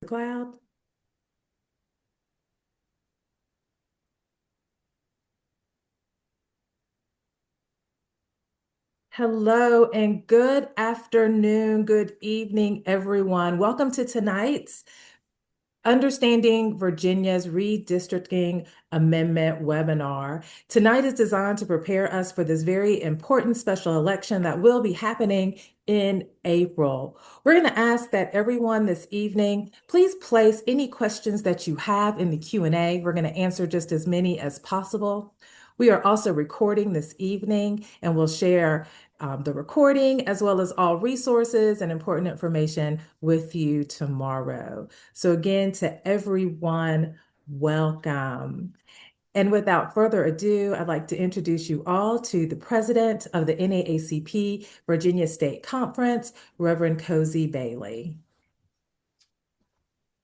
Cloud. Hello and good afternoon, good evening, everyone. Welcome to tonight's Understanding Virginia's Redistricting Amendment webinar. Tonight is designed to prepare us for this very important special election that will be happening in April. We're going to ask that everyone this evening, please place any questions that you have in the Q&A. We're going to answer just as many as possible. We are also recording this evening and we'll share the recording as well as all resources and important information with you tomorrow. So again, to everyone, welcome. And without further ado, I'd like to introduce you all to the president of the NAACP Virginia State Conference, Reverend Cozy Bailey.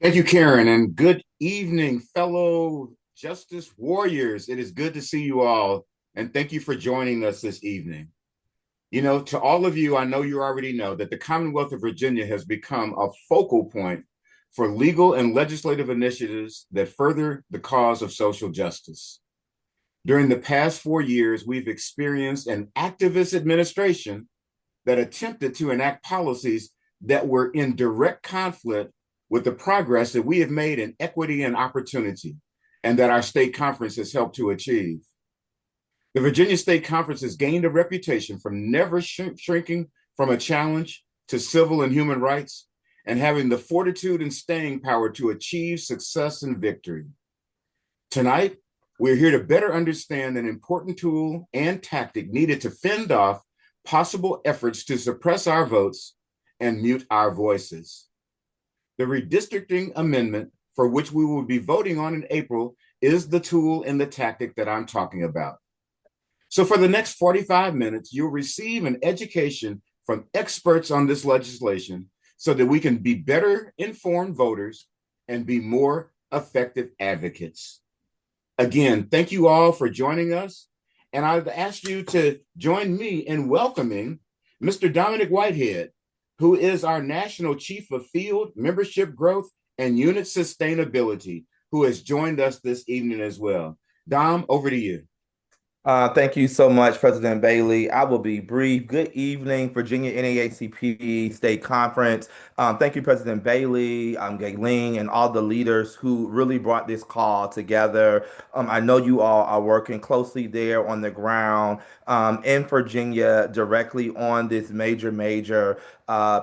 Thank you, Karen, and good evening, fellow Justice Warriors. It is good to see you all, and thank you for joining us this evening. You know, to all of you, I know you already know that the Commonwealth of Virginia has become a focal point for legal and legislative initiatives that further the cause of social justice. During the past 4 years, we've experienced an activist administration that attempted to enact policies that were in direct conflict with the progress that we have made in equity and opportunity, and that our state conference has helped to achieve. The Virginia State Conference has gained a reputation for never shrinking from a challenge to civil and human rights, and having the fortitude and staying power to achieve success and victory. Tonight, we're here to better understand an important tool and tactic needed to fend off possible efforts to suppress our votes and mute our voices. The redistricting amendment, for which we will be voting on in April, is the tool and the tactic that I'm talking about. So for the next 45 minutes, you'll receive an education from experts on this legislation so that we can be better informed voters and be more effective advocates. Again, thank you all for joining us. And I've asked you to join me in welcoming Mr. Dominic Whitehead, who is our National Chief of Field, Membership Growth, and Unit Sustainability, who has joined us this evening as well. Dom, over to you. Thank you so much, President Bailey. I will be brief. Good evening, Virginia NAACP State Conference. Thank you, President Bailey, Gayleen, and all the leaders who really brought this call together. I know you all are working closely there on the ground in Virginia directly on this major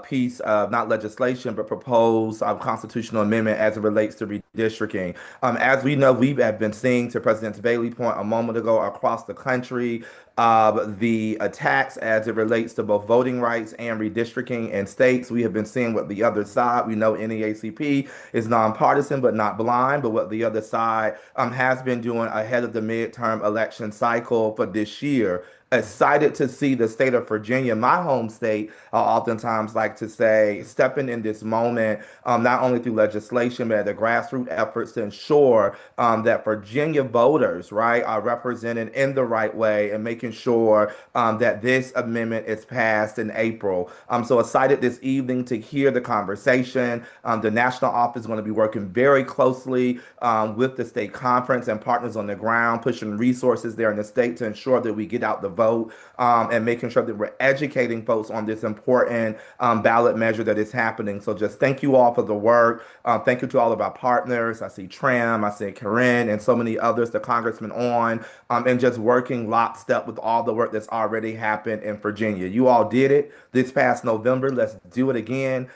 piece of not legislation, but proposed constitutional amendment as it relates to redistricting. As we know, we have been seeing, to President Bailey's point a moment ago, across the country, the attacks as it relates to both voting rights and redistricting in states. We have been seeing what the other side, we know NAACP is nonpartisan but not blind, but what the other side has been doing ahead of the midterm election cycle for this year. Excited to see the state of Virginia, my home state, oftentimes like to say, stepping in this moment, not only through legislation, but the grassroots efforts to ensure that Virginia voters, right, are represented in the right way and making sure that this amendment is passed in April. I'm so excited this evening to hear the conversation. The national office is going to be working very closely with the state conference and partners on the ground, pushing resources there in the state to ensure that we get out the vote and making sure that we're educating folks on this important ballot measure that is happening. So just thank you all for the work. Thank you to all of our partners. I see Tram, I see Corinne, and so many others, the congressman on, and just working lockstep with all the work that's already happened in Virginia. You all did it this past November. Let's do it again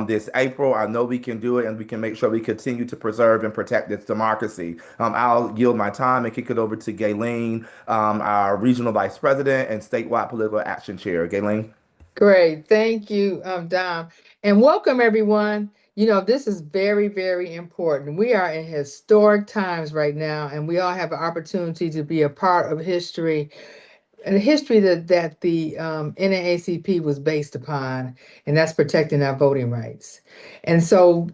this April. I know we can do it, and we can make sure we continue to preserve and protect this democracy. I'll yield my time and kick it over to Gayleen, our regional vice president and statewide political action chair. Gayleen. Great. Thank you, Dom. And welcome, everyone. You know, this is very, very important. We are in historic times right now, and we all have an opportunity to be a part of history, and a history that the NAACP was based upon, and that's protecting our voting rights. And so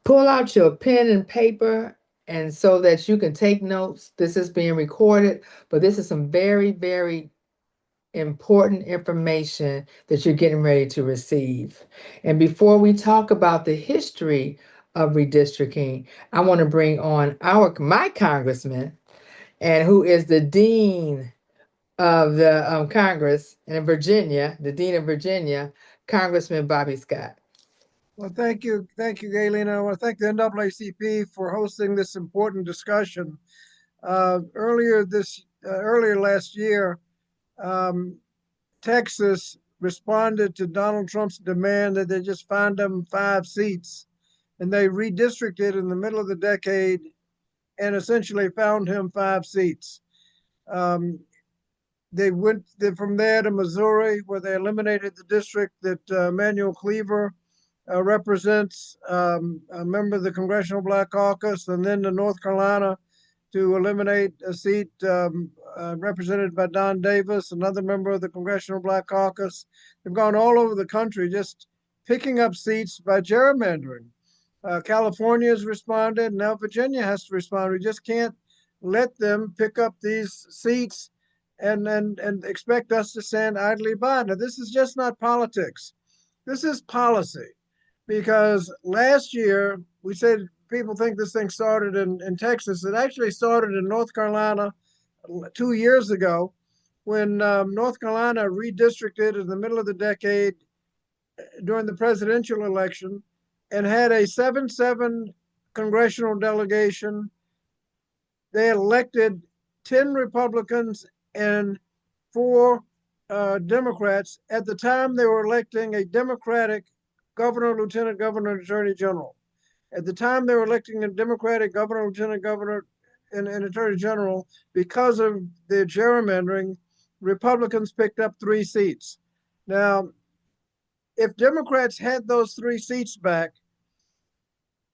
pull out your pen and paper, and so that you can take notes. This is being recorded, but this is some very, very important information that you're getting ready to receive. And before we talk about the history of redistricting, I want to bring on my congressman, and who is the dean of the Congress in Virginia, the dean of Virginia, Congressman Bobby Scott. Well, thank you, Galen. I want to thank the NAACP for hosting this important discussion. Earlier last year, Texas responded to Donald Trump's demand that they just find them 5 seats, and they redistricted in the middle of the decade and essentially found him 5 seats. They went from there to Missouri, where they eliminated the district that Emanuel Cleaver represents, a member of the Congressional Black Caucus, and then to North Carolina to eliminate a seat represented by Don Davis, another member of the Congressional Black Caucus. They've gone all over the country just picking up seats by gerrymandering. California has responded. Now Virginia has to respond. We just can't let them pick up these seats and expect us to stand idly by. Now, this is just not politics. This is policy. Because last year, we said people think this thing started in Texas. It actually started in North Carolina 2 years ago when North Carolina redistricted in the middle of the decade during the presidential election and had a 7-7 congressional delegation. They elected 10 Republicans and 4 Democrats. At the time, they were electing a Democratic governor, lieutenant governor, and attorney general. At the time, they were electing a Democratic governor, lieutenant governor, and attorney general. Because of the gerrymandering, Republicans picked up 3 seats. Now, if Democrats had those 3 seats back,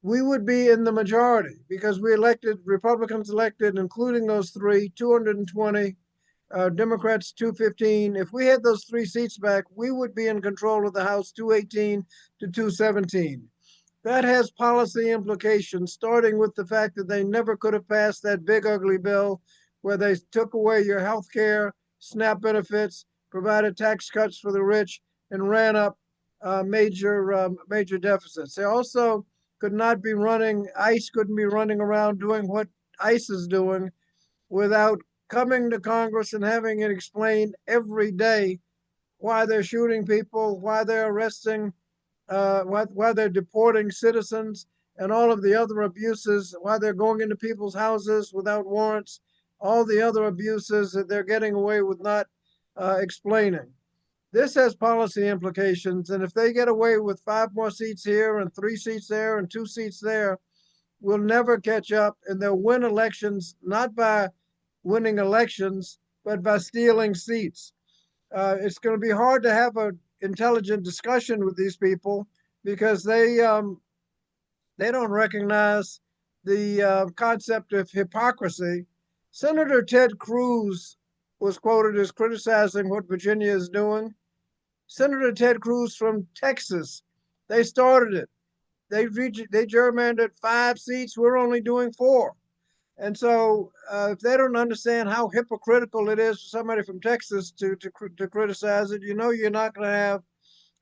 we would be in the majority because Republicans elected, including those 3, 220, Democrats 215. If we had those 3 seats back, we would be in control of the House 218 to 217. That has policy implications, starting with the fact that they never could have passed that big ugly bill where they took away your health care, SNAP benefits, provided tax cuts for the rich, and ran up major deficits. They also could not be running, ICE couldn't be running around doing what ICE is doing without coming to Congress and having it explained every day why they're shooting people, why they're arresting, why they're deporting citizens, and all of the other abuses, why they're going into people's houses without warrants, all the other abuses that they're getting away with not explaining. This has policy implications, and if they get away with 5 more seats here and 3 seats there and 2 seats there, we'll never catch up, and they'll win elections not by winning elections, but by stealing seats. It's going to be hard to have an intelligent discussion with these people because they don't recognize the concept of hypocrisy. Senator Ted Cruz was quoted as criticizing what Virginia is doing. Senator Ted Cruz from Texas, they started it. They gerrymandered 5 seats. We're only doing 4. And so if they don't understand how hypocritical it is for somebody from Texas to criticize it, you're not going to have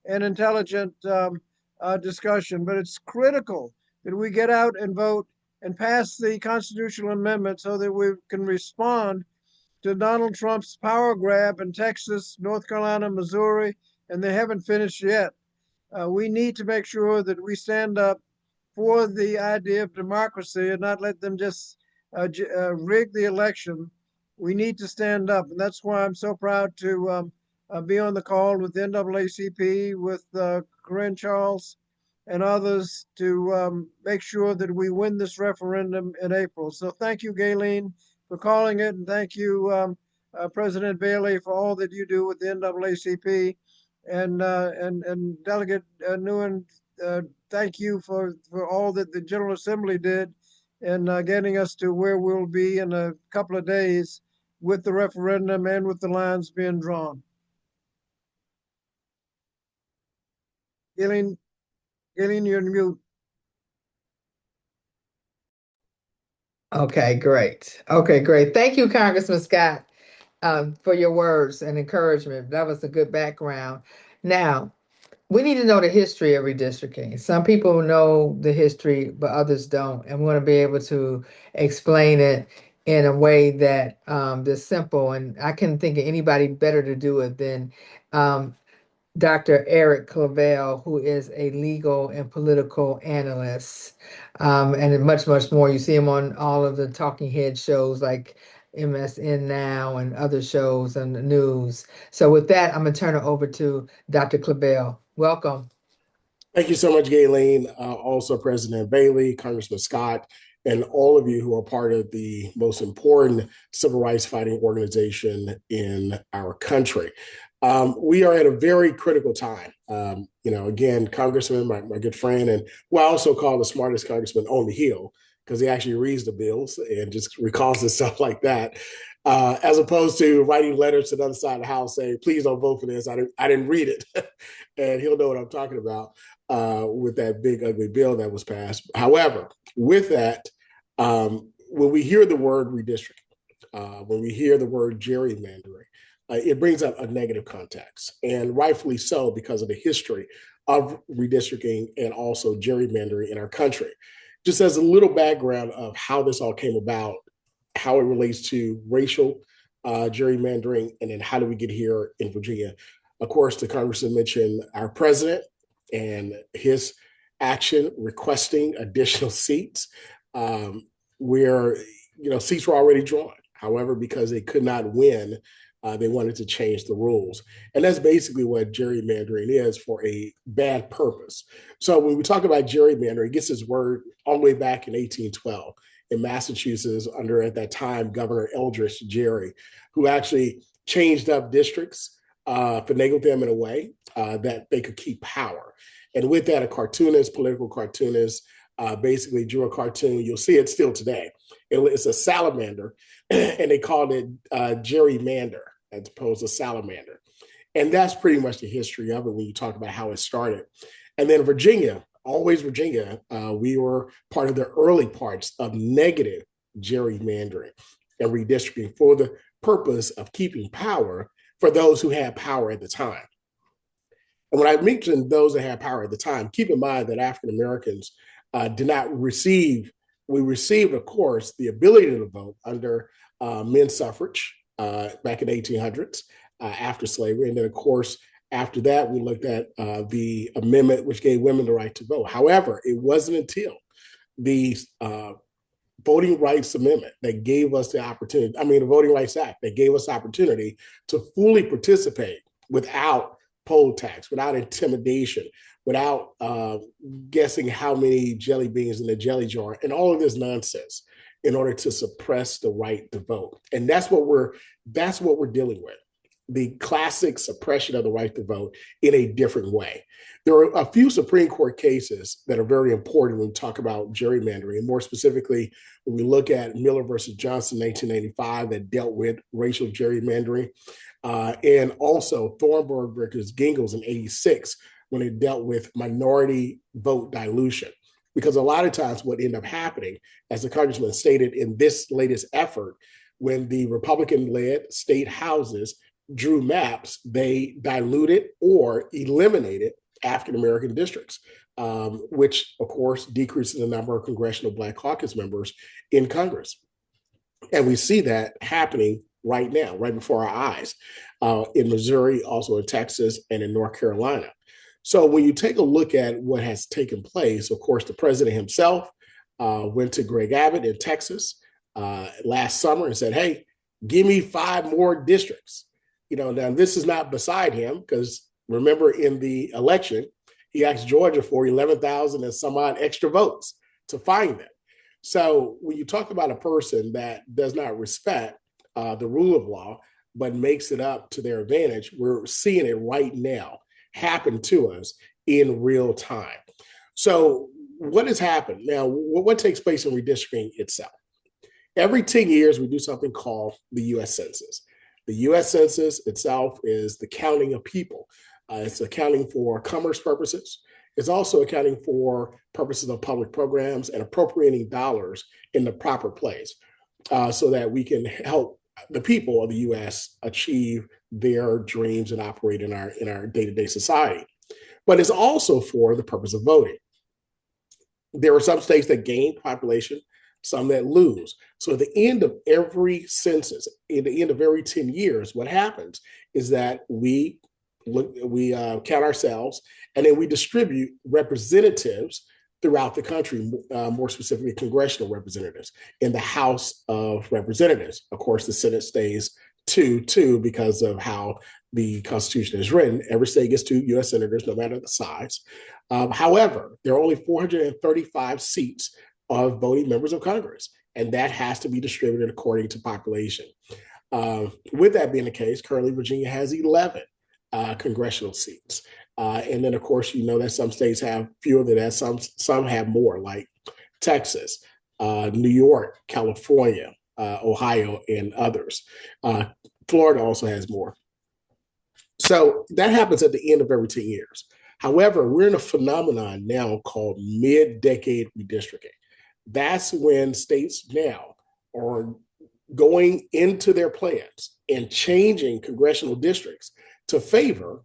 an intelligent discussion. But it's critical that we get out and vote and pass the constitutional amendment so that we can respond to Donald Trump's power grab in Texas, North Carolina, Missouri, and they haven't finished yet. We need to make sure that we stand up for the idea of democracy and not let them just rig the election. We need to stand up, and that's why I'm so proud to be on the call with the NAACP, with Corinne Charles and others to make sure that we win this referendum in April. So thank you, Galen, for calling it, and thank you, President Bailey, for all that you do with the NAACP, and Delegate Nguyen, thank you for all that the General Assembly did in getting us to where we'll be in a couple of days with the referendum and with the lines being drawn. Galen, you're on mute. Okay, great. Thank you, Congressman Scott, for your words and encouragement. That was a good background. Now, we need to know the history of redistricting. Some people know the history, but others don't. And we want to be able to explain it in a way that that's simple. And I couldn't think of anybody better to do it than um, Dr. Eric Clavell, who is a legal and political analyst, and much, much more. You see him on all of the talking head shows like MSN Now and other shows on the news. So with that, I'm going to turn it over to Dr. Clavell. Welcome. Thank you so much, Gayleen. Also, President Bailey, Congressman Scott, and all of you who are part of the most important civil rights fighting organization in our country. We are at a very critical time. Again, Congressman, my good friend, and who I also call the smartest congressman on the Hill, because he actually reads the bills and just recalls himself like that, as opposed to writing letters to the other side of the house saying, please don't vote for this. I didn't read it. And he'll know what I'm talking about with that big, ugly bill that was passed. However, with that, when we hear the word redistricting, when we hear the word gerrymandering, it brings up a negative context, and rightfully so because of the history of redistricting and also gerrymandering in our country. Just as a little background of how this all came about, how it relates to racial gerrymandering, and then how do we get here in Virginia. Of course, the Congressman mentioned our president and his action requesting additional seats, where seats were already drawn. However, because they could not win, they wanted to change the rules. And that's basically what gerrymandering is, for a bad purpose. So when we talk about gerrymandering, it gets its word all the way back in 1812 in Massachusetts under, at that time, Governor Eldridge Gerry, who actually changed up districts, finagled them in a way that they could keep power. And with that, a cartoonist, political cartoonist, basically drew a cartoon. You'll see it still today. It's a salamander, and they called it gerrymander as opposed to salamander. And that's pretty much the history of it when you talk about how it started. And then Virginia, always Virginia, we were part of the early parts of negative gerrymandering and redistricting for the purpose of keeping power for those who had power at the time. And when I mention those that had power at the time, keep in mind that African Americans did not receive, we received, of course, the ability to vote under men's suffrage back in the 1800s after slavery. And then, of course, after that, we looked at the amendment which gave women the right to vote. However, it wasn't until the Voting Rights Amendment that gave us the opportunity, the Voting Rights Act, that gave us the opportunity to fully participate without poll tax, without intimidation, without guessing how many jelly beans in the jelly jar, and all of this nonsense in order to suppress the right to vote. And that's what we're dealing with. The classic suppression of the right to vote in a different way. There are a few Supreme Court cases that are very important when we talk about gerrymandering, and more specifically, when we look at Miller versus Johnson, 1985, that dealt with racial gerrymandering, and also Thornburg versus Gingles in 86, when it dealt with minority vote dilution. Because a lot of times what ended up happening, as the congressman stated in this latest effort, when the Republican-led state houses drew maps, they diluted or eliminated African-American districts, which, of course, decreases the number of congressional Black caucus members in Congress. And we see that happening right now, right before our eyes, in Missouri, also in Texas, and in North Carolina. So when you take a look at what has taken place, of course, the president himself went to Greg Abbott in Texas last summer and said, hey, give me 5 more districts. Now this is not beside him, because remember, in the election, he asked Georgia for 11,000 and some odd extra votes to find them. So when you talk about a person that does not respect the rule of law, but makes it up to their advantage, we're seeing it right now happen to us in real time. So what has happened? Now, what takes place in redistricting itself? Every 10 years, we do something called the U.S. Census. The U.S. Census itself is the counting of people. It's accounting for commerce purposes. It's also accounting for purposes of public programs and appropriating dollars in the proper place so that we can help the people of the U.S. achieve their dreams and operate in our day-to-day society. but it's also for the purpose of voting. There are some states that gain population, some that lose. So at the end of every census, at the end of every 10 years, what happens is that we count ourselves, and then we distribute representatives throughout the country, more specifically congressional representatives in the House of Representatives. Of course, the Senate stays 2-2 because of how the Constitution is written. Every state gets 2 U.S. senators, no matter the size. However, there are only 435 seats of voting members of Congress, and that has to be distributed according to population. With that being the case, currently Virginia has 11 congressional seats. And then, of course, you know that some states have fewer than that. Some have more, like Texas, New York, California, Ohio, and others. Florida also has more. So that happens at the end of every 10 years. However, we're in a phenomenon now called mid-decade redistricting. That's when states now are going into their plans and changing congressional districts to favor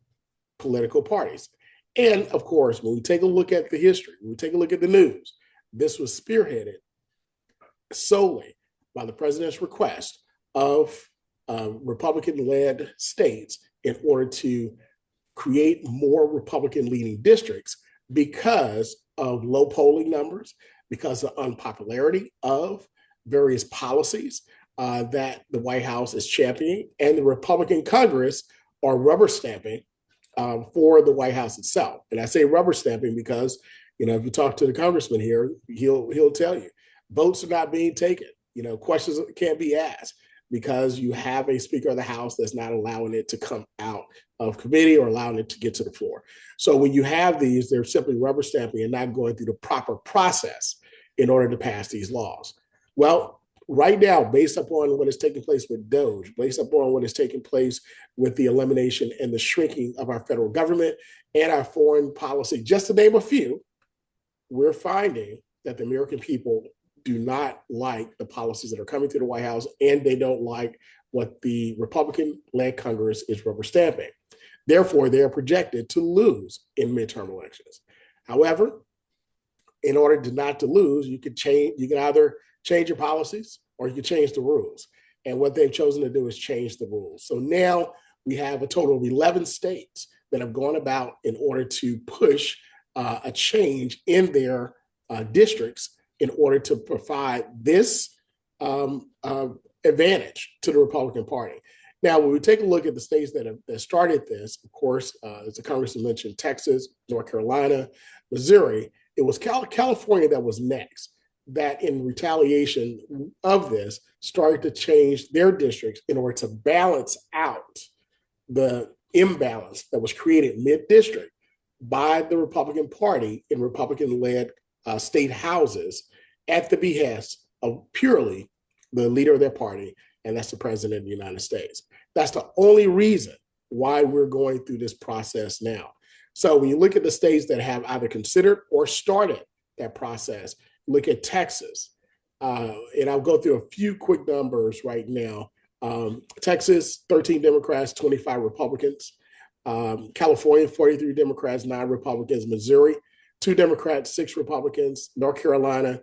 political parties. And of course, when we take a look at the history, when we take a look at the news, this was spearheaded solely by the president's request of Republican-led states in order to create more Republican-leaning districts because of low polling numbers, because of unpopularity of various policies that the White House is championing, and the Republican Congress are rubber stamping for the White House itself. And I say rubber stamping because, you know, if you talk to the congressman here, he'll tell you votes are not being taken. You know, questions can't be asked because you have a Speaker of the House that's not allowing it to come out of committee or allowing it to get to the floor. So when you have these, they're simply rubber stamping and not going through the proper process in order to pass these laws. Well, right now, based upon what is taking place with DOGE, based upon what is taking place with the elimination and the shrinking of our federal government and our foreign policy, just to name a few, we're finding that the American people do not like the policies that are coming through the White House, and they don't like what the Republican-led Congress is rubber stamping. Therefore, they are projected to lose in midterm elections. However, in order to not to lose, you can either change your policies or you can change the rules. And what they've chosen to do is change the rules. So now we have a total of 11 states that have gone about in order to push a change in their districts in order to provide this advantage to the Republican Party. Now, when we take a look at the states that started this, of course, as the congressman mentioned, Texas, North Carolina, Missouri, it was California that was next, that in retaliation of this started to change their districts in order to balance out the imbalance that was created mid-district by the Republican Party in Republican-led state houses at the behest of purely the leader of their party, and that's the president of the United States. That's the only reason why we're going through this process now. So when you look at the states that have either considered or started that process, look at Texas, and I'll go through a few quick numbers right now. Texas, 13 Democrats, 25 Republicans. California, 43 Democrats, 9 Republicans. Missouri, 2 Democrats, 6 Republicans. North Carolina,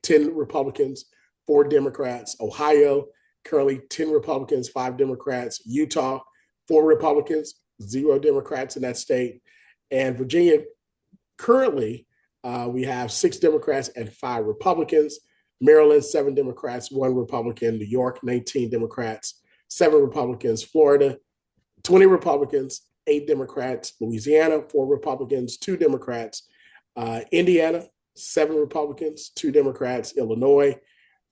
10 Republicans, 4 Democrats. Ohio, currently 10 Republicans, 5 Democrats. Utah, 4 Republicans, 0 Democrats in that state. And Virginia, currently, we have 6 Democrats and 5 Republicans. Maryland, 7 Democrats, 1 Republican. New York, 19 Democrats, 7 Republicans. Florida, 20 Republicans, 8 Democrats. Louisiana, 4 Republicans, 2 Democrats. Indiana, 7 Republicans, 2 Democrats. Illinois,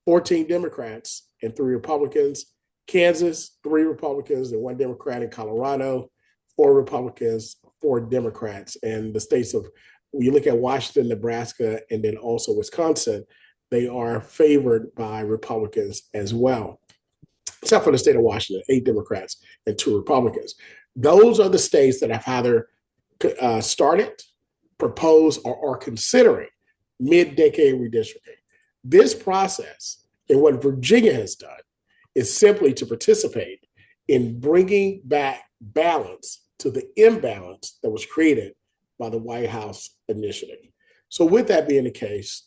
14 Democrats and 3 Republicans. Kansas, 3 Republicans and 1 Democrat. In Colorado, 4 Republicans, 4 Democrats. And the states of, when you look at Washington, Nebraska, and then also Wisconsin, they are favored by Republicans as well, except for the state of Washington, 8 Democrats and 2 Republicans. Those are the states that have either started, proposed, or are considering mid-decade redistricting. This process and what Virginia has done is simply to participate in bringing back balance to the imbalance that was created by the White House initiative. So with that being the case,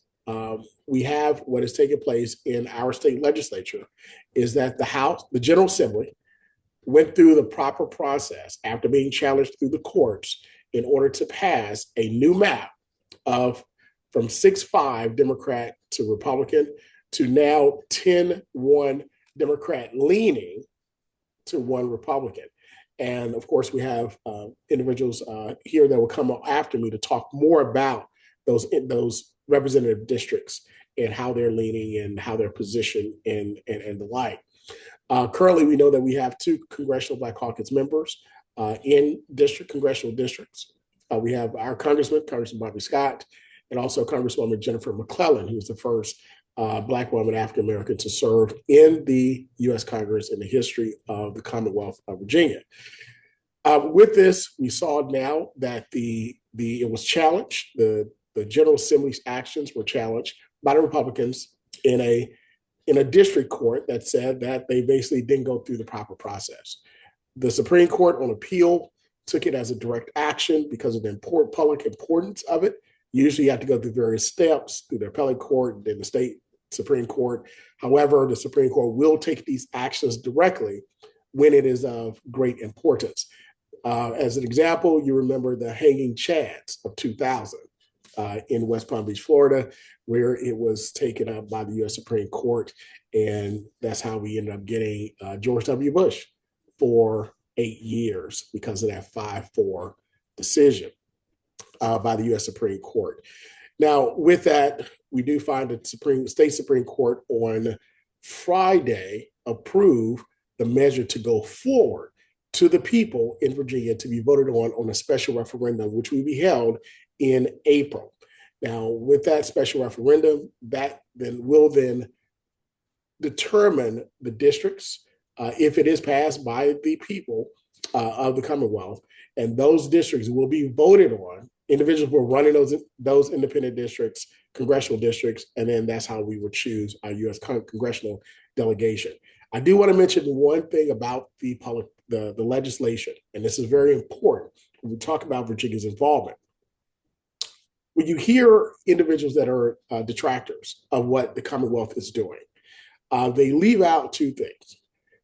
we have what has taken place in our state legislature is that the General Assembly, went through the proper process after being challenged through the courts in order to pass a new map of from 6-5 Democrat to Republican to now 10-1 Democrat leaning to 1 Republican. And of course, we have individuals here that will come up after me to talk more about those representative districts and how they're leaning and how they're positioned and the like. Currently, we know that we have 2 Congressional Black Caucus members in congressional districts. We have our Congressman Bobby Scott, and also Congresswoman Jennifer McClellan, who was the first Black woman African American to serve in the U.S. Congress in the history of the Commonwealth of Virginia. With this, we saw now that it was challenged. The General Assembly's actions were challenged by the Republicans in a district court that said that they basically didn't go through the proper process. The Supreme Court on appeal took it as a direct action because of the public importance of it. Usually you have to go through various steps through the appellate court, then the state Supreme Court. However, the Supreme Court will take these actions directly when it is of great importance. As an example, you remember the hanging chads of 2000 in West Palm Beach, Florida, where it was taken up by the U.S. Supreme Court. And that's how we ended up getting George W. Bush for 8 years because of that 5-4 decision by the U.S. Supreme Court. Now, with that, we do find the state Supreme Court on Friday approve the measure to go forward to the people in Virginia to be voted on a special referendum, which will be held in April. Now, with that special referendum, that will determine the districts if it is passed by the people of the Commonwealth, and those districts will be voted on. Individuals will run in those independent districts, congressional districts, and then that's how we would choose our U.S. congressional delegation. I do want to mention one thing about the legislation, and this is very important when we talk about Virginia's involvement. When you hear individuals that are detractors of what the Commonwealth is doing, they leave out 2 things.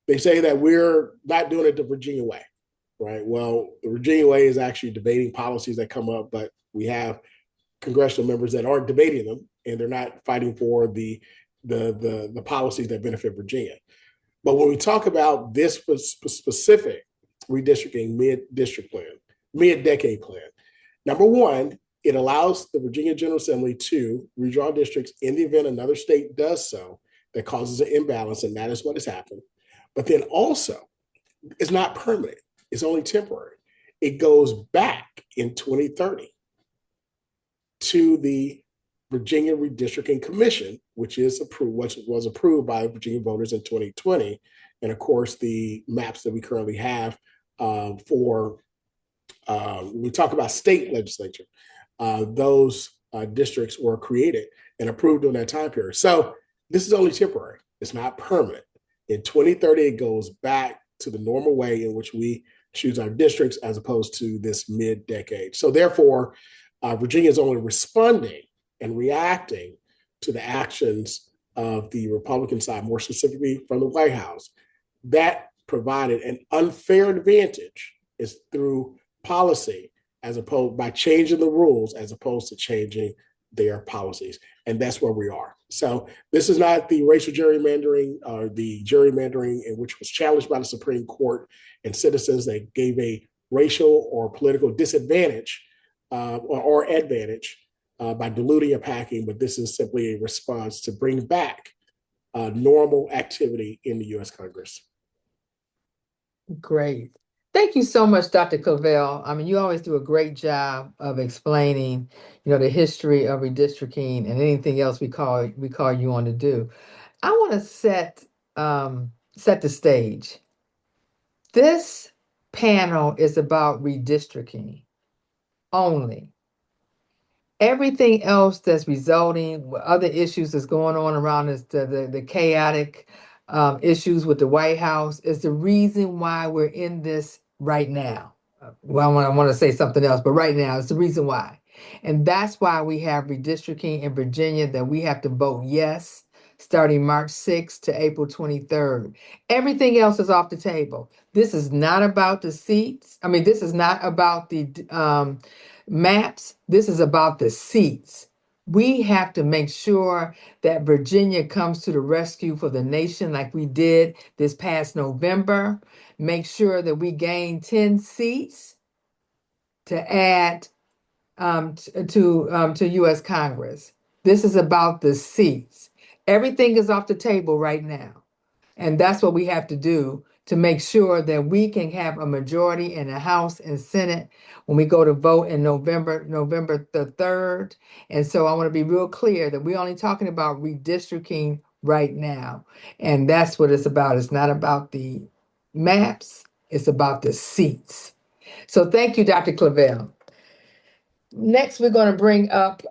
They say that we're not doing it the Virginia way, right? Well, the Virginia way is actually debating policies that come up, but we have congressional members that aren't debating them, and they're not fighting for the policies that benefit Virginia. But when we talk about this specific redistricting mid-decade plan, number one, it allows the Virginia General Assembly to redraw districts in the event another state does so that causes an imbalance, and that is what has happened. But then also, it's not permanent. It's only temporary. It goes back in 2030 to the Virginia Redistricting Commission, which was approved by Virginia voters in 2020. And of course, the maps that we currently have when we talk about state legislature, those districts were created and approved during that time period. So this is only temporary. It's not permanent. In 2030, it goes back to the normal way in which we choose our districts as opposed to this mid-decade. So therefore, Virginia is only responding and reacting to the actions of the Republican side, more specifically from the White House. That provided an unfair advantage is through policy as opposed by changing the rules as opposed to changing their policies. And that's where we are. So this is not the racial gerrymandering or the gerrymandering in which was challenged by the Supreme Court and citizens that gave a racial or political disadvantage or advantage by diluting and packing, but this is simply a response to bring back normal activity in the U.S. Congress. Great. Thank you so much, Dr. Clavell. I mean, you always do a great job of explaining, the history of redistricting and anything else we call you on to do. I want to set the stage. This panel is about redistricting only. Everything else that's resulting, other issues that's going on around this, the chaotic issues with the White House is the reason why we're in this right now. well, I want to say something else, but right now it's the reason why. And that's why we have redistricting in Virginia that we have to vote yes starting March 6th to April 23rd. Everything else is off the table. This is not about the seats. I mean, this is not about the maps. This is about the seats. We have to make sure that Virginia comes to the rescue for the nation like we did this past November. Make sure that we gain 10 seats to add to U.S. Congress. This is about the seats. Everything is off the table right now. And that's what we have to do to make sure that we can have a majority in the House and Senate when we go to vote in November the 3rd. And so I want to be real clear that we're only talking about redistricting right now. And that's what it's about. It's not about the maps, it's about the seats. So thank you, Dr. Clavell. Next, we're going to bring up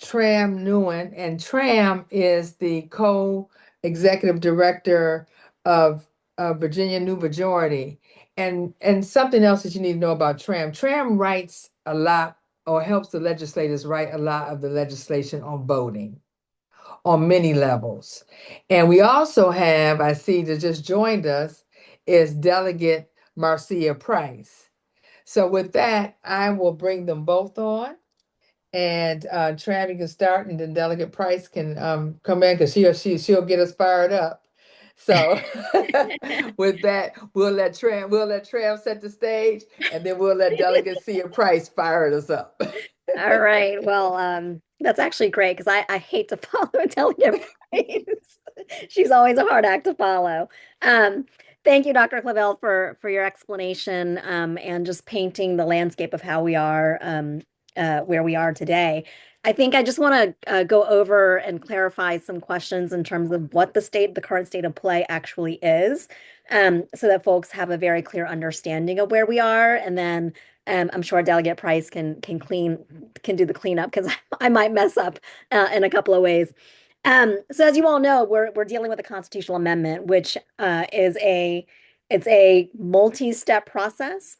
Tram Nguyen, and Tram is the co-executive director of Virginia New Majority. And something else that you need to know about Tram. Tram writes a lot or helps the legislators write a lot of the legislation on voting on many levels. And we also have, I see that just joined us, is Delegate Marcia Price. So with that, I will bring them both on. And Tram, you can start, and then Delegate Price can come in because she'll get us fired up. So with that, we'll let Tram set the stage, and then we'll let Delegate Price fire us up. All right. Well, that's actually great because I hate to follow Delegate Price. She's always a hard act to follow. Thank you, Dr. Clavell, for your explanation and just painting the landscape of how we are where we are today. I think I just want to go over and clarify some questions in terms of what the current state of play actually is, so that folks have a very clear understanding of where we are, and then I'm sure Delegate Price can do the cleanup because I might mess up in a couple of ways. So as you all know, we're dealing with a constitutional amendment, which is it's a multi-step process.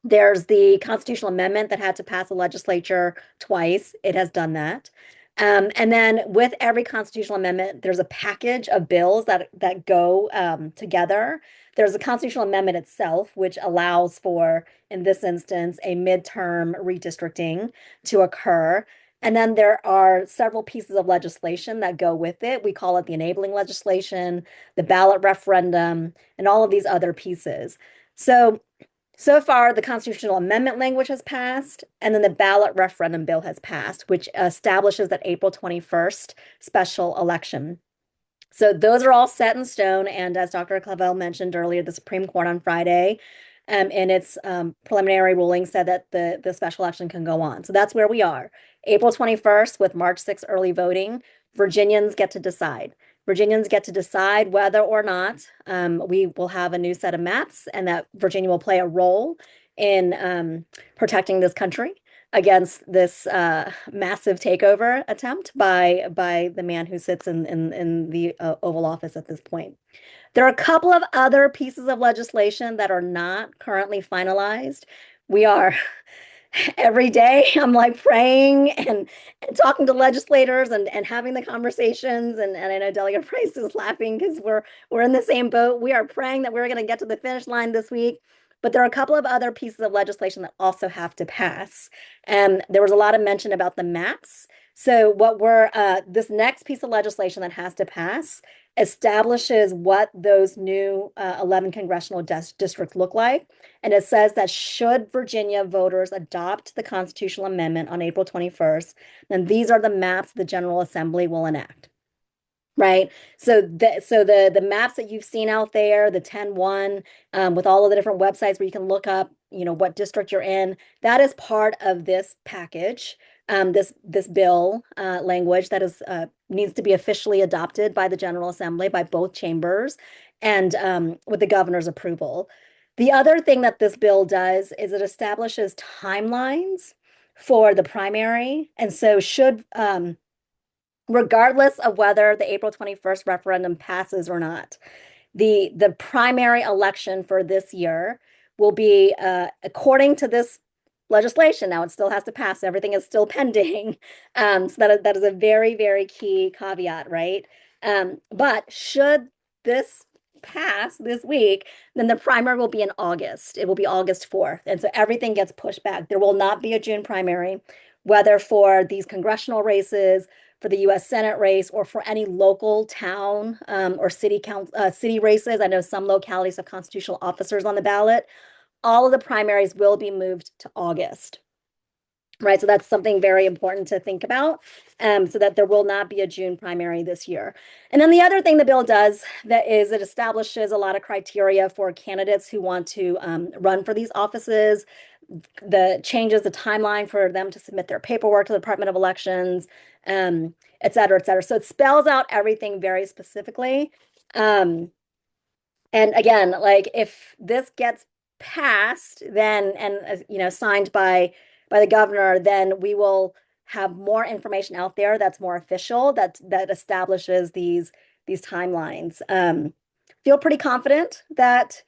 There's the constitutional amendment that had to pass the legislature twice. It has done that. And then with every constitutional amendment, there's a package of bills that go together. There's a constitutional amendment itself, which allows for, in this instance, a midterm redistricting to occur. And then there are several pieces of legislation that go with it. We call it the enabling legislation, the ballot referendum, and all of these other pieces. So far, the constitutional amendment language has passed, and then the ballot referendum bill has passed, which establishes that April 21st special election. So those are all set in stone. And as Dr. Clavell mentioned earlier, the Supreme Court on Friday, in its preliminary ruling, said that the special election can go on. So that's where we are. April 21st with March 6th early voting, Virginians get to decide. Virginians get to decide whether or not we will have a new set of maps and that Virginia will play a role in protecting this country against this massive takeover attempt by the man who sits in the Oval Office at this point. There are a couple of other pieces of legislation that are not currently finalized. We are every day I'm like praying and talking to legislators and having the conversations, and I know Delegate Price is laughing because we're in the same boat. We are praying that we're going to get to the finish line this week, but there are a couple of other pieces of legislation that also have to pass. And there was a lot of mention about the maps. So this next piece of legislation that has to pass establishes what those new 11 congressional districts look like. And it says that should Virginia voters adopt the constitutional amendment on April 21st, then these are the maps the General Assembly will enact. Right. So the maps that you've seen out there, the 10-1, with all of the different websites where you can look up, what district you're in, that is part of this package. This bill language that is needs to be officially adopted by the General Assembly, by both chambers, and with the governor's approval. The other thing that this bill does is it establishes timelines for the primary. And so regardless of whether the April 21st referendum passes or not, the primary election for this year will be, according to this legislation, now it still has to pass, everything is still pending. So that is a very, very key caveat, right? But should this pass this week, then the primary will be in August. It will be August 4th. And so everything gets pushed back. There will not be a June primary, whether for these congressional races, for the US Senate race, or for any local town or city races. I know some localities have constitutional officers on the ballot. All of the primaries will be moved to August. Right, so that's something very important to think about, so that there will not be a June primary this year. And then the other thing the bill does that is it establishes a lot of criteria for candidates who want to run for these offices. Changes the timeline for them to submit their paperwork to the Department of Elections, et cetera, et cetera. So it spells out everything very specifically. And again, like if this gets passed, then signed by the governor, then we will have more information out there that's more official, that establishes these timelines. Feel pretty confident that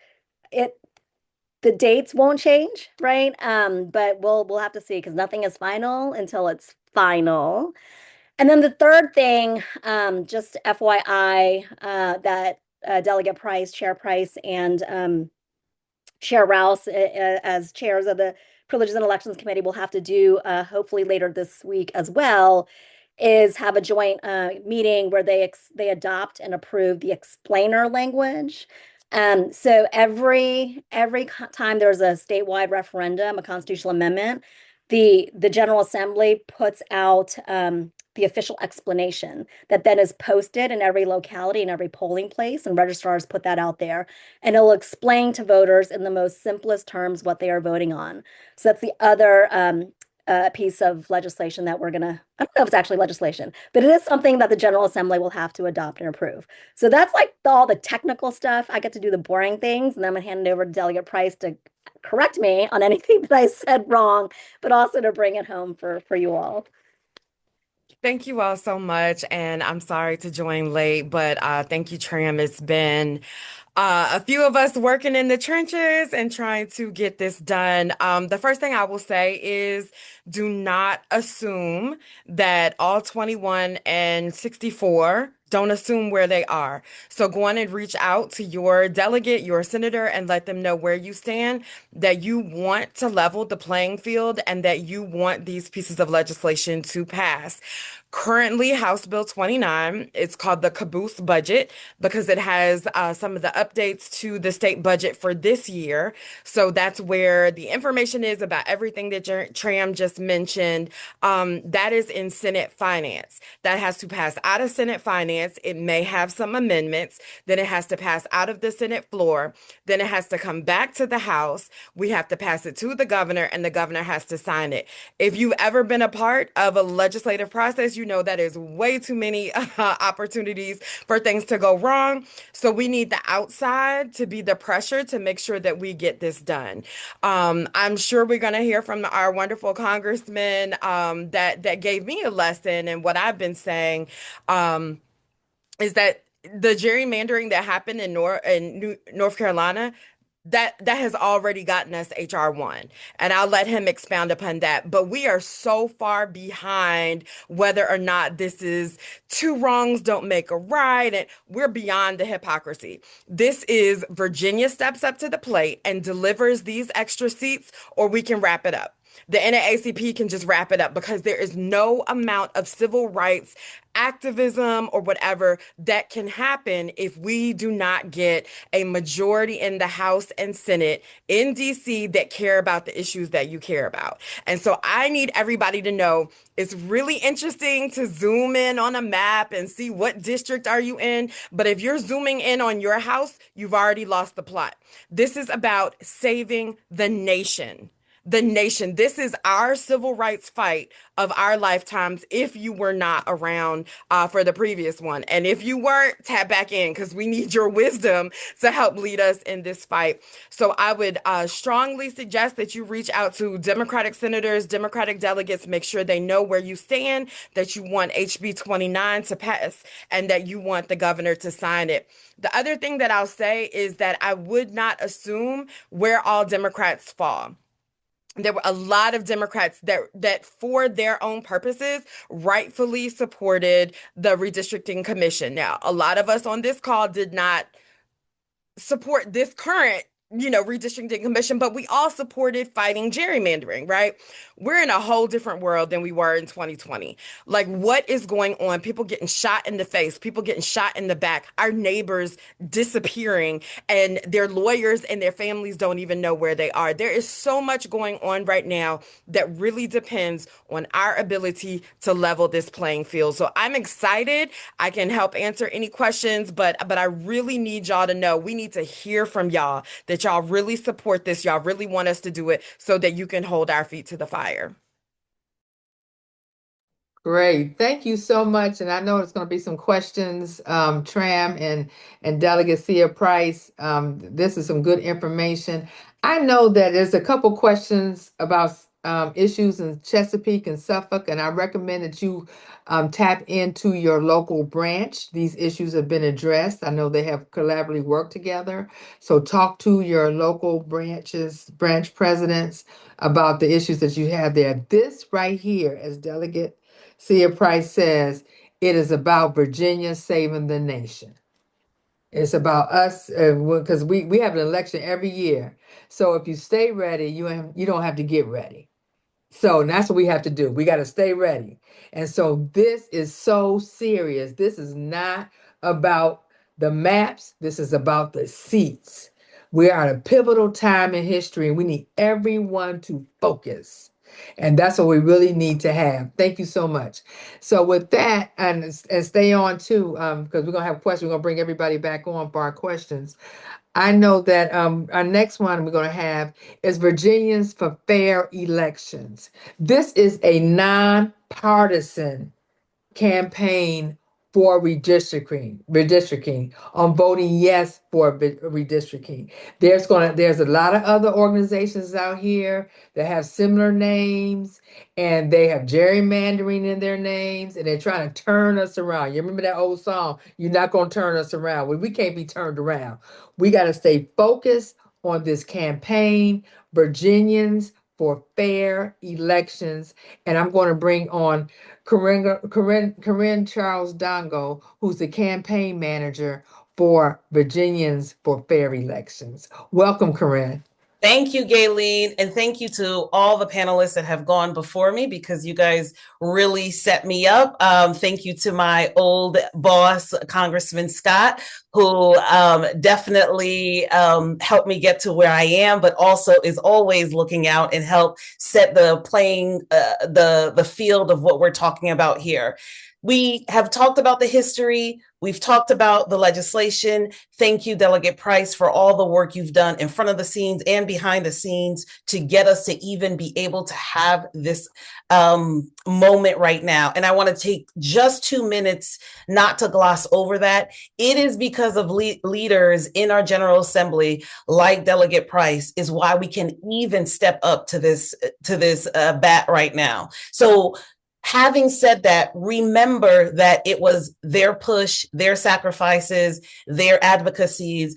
the dates won't change, right? But we'll have to see because nothing is final until it's final. And then the third thing, just FYI, that Delegate Price, Chair Price, and Chair Rouse, as chairs of the Privileges and Elections Committee, will have to do hopefully later this week as well, is have a joint meeting where they adopt and approve the explainer language. So every time there's a statewide referendum, a constitutional amendment, the General Assembly puts out the official explanation that then is posted in every locality, in every polling place, and registrars put that out there. And it'll explain to voters in the most simplest terms what they are voting on. So that's the other piece of legislation that I don't know if it's actually legislation, but it is something that the General Assembly will have to adopt and approve. So that's like all the technical stuff. I get to do the boring things, and then I'm gonna hand it over to Delegate Price to correct me on anything that I said wrong, but also to bring it home for you all. Thank you all so much. And I'm sorry to join late, but thank you, Tram. It's been a few of us working in the trenches and trying to get this done. The first thing I will say is do not assume that all 21 and 64, don't assume where they are. So go on and reach out to your delegate, your senator, and let them know where you stand, that you want to level the playing field and that you want these pieces of legislation to pass. Currently, House Bill 29, it's called the caboose budget because it has some of the updates to the state budget for this year. So that's where the information is about everything that Tram just mentioned. That is in Senate Finance. That has to pass out of Senate Finance. It may have some amendments. Then it has to pass out of the Senate floor. Then it has to come back to the House. We have to pass it to the governor, and the governor has to sign it. If you've ever been a part of a legislative process, you know that is way too many opportunities for things to go wrong. So we need the outside to be the pressure to make sure that we get this done. I'm sure we're going to hear from our wonderful congressman that gave me a lesson. And what I've been saying is that the gerrymandering that happened in North Carolina, that has already gotten us HR1, and I'll let him expound upon that. But we are so far behind whether or not this is two wrongs don't make a right, and we're beyond the hypocrisy. This is Virginia steps up to the plate and delivers these extra seats, or we can wrap it up. The NAACP can just wrap it up because there is no amount of civil rights activism or whatever that can happen if we do not get a majority in the House and Senate in DC that care about the issues that you care about. And so I need everybody to know it's really interesting to zoom in on a map and see what district are you in. But if you're zooming in on your house, you've already lost the plot. This is about saving the nation. the nation. This is our civil rights fight of our lifetimes if you were not around for the previous one. And if you weren't, tap back in because we need your wisdom to help lead us in this fight. So I would strongly suggest that you reach out to Democratic senators, Democratic delegates, make sure they know where you stand, that you want HB 29 to pass, and that you want the governor to sign it. The other thing that I'll say is that I would not assume where all Democrats fall. There were a lot of Democrats that for their own purposes rightfully supported the redistricting commission. Now, a lot of us on this call did not support this current redistricting commission, but we all supported fighting gerrymandering, right? We're in a whole different world than we were in 2020. Like, what is going on? People getting shot in the face, people getting shot in the back, our neighbors disappearing, and their lawyers and their families don't even know where they are. There is so much going on right now that really depends on our ability to level this playing field. So I'm excited. I can help answer any questions, but I really need y'all to know, we need to hear from y'all that y'all really support this. Y'all really want us to do it so that you can hold our feet to the fire. Great. Thank you so much. And I know it's going to be some questions, Tram and Delegate Sia Price. This is some good information. I know that there's a couple questions about issues in Chesapeake and Suffolk, and I recommend that you tap into your local branch. These issues have been addressed. I know they have collaboratively worked together. So talk to your local branch presidents about the issues that you have there. This right here, as Delegate Sia Price says, it is about Virginia saving the nation. It's about us because we have an election every year. So if you stay ready, you don't have to get ready. So that's what we have to do. We got to stay ready. And so this is so serious. This is not about the maps. This is about the seats. We are at a pivotal time in history, and we need everyone to focus. And that's what we really need to have. Thank you so much. So with that, and stay on too, because we're going to have questions. We're going to bring everybody back on for our questions. I know that our next one we're going to have is Virginians for Fair Elections. This is a nonpartisan campaign for redistricting, on voting yes for redistricting. There's a lot of other organizations out here that have similar names, and they have gerrymandering in their names, and they're trying to turn us around. You remember that old song, "You're not going to turn us around"? Well, we can't be turned around. We got to stay focused on this campaign, Virginians for Fair Elections. And I'm going to bring on Corinne Charles Dongo, who's the campaign manager for Virginians for Fair Elections. Welcome, Corinne. Thank you, Gayleen, and thank you to all the panelists that have gone before me because you guys really set me up. Thank you to my old boss, Congressman Scott, who definitely helped me get to where I am, but also is always looking out and help set the the field of what we're talking about here. We have talked about the history. We've talked about the legislation. Thank you, Delegate Price, for all the work you've done in front of the scenes and behind the scenes to get us to even be able to have this moment right now. And I want to take just 2 minutes not to gloss over that. It is because of leaders in our General Assembly, like Delegate Price, is why we can even step up to this bat right now. So having said that, remember that it was their push, their sacrifices, their advocacy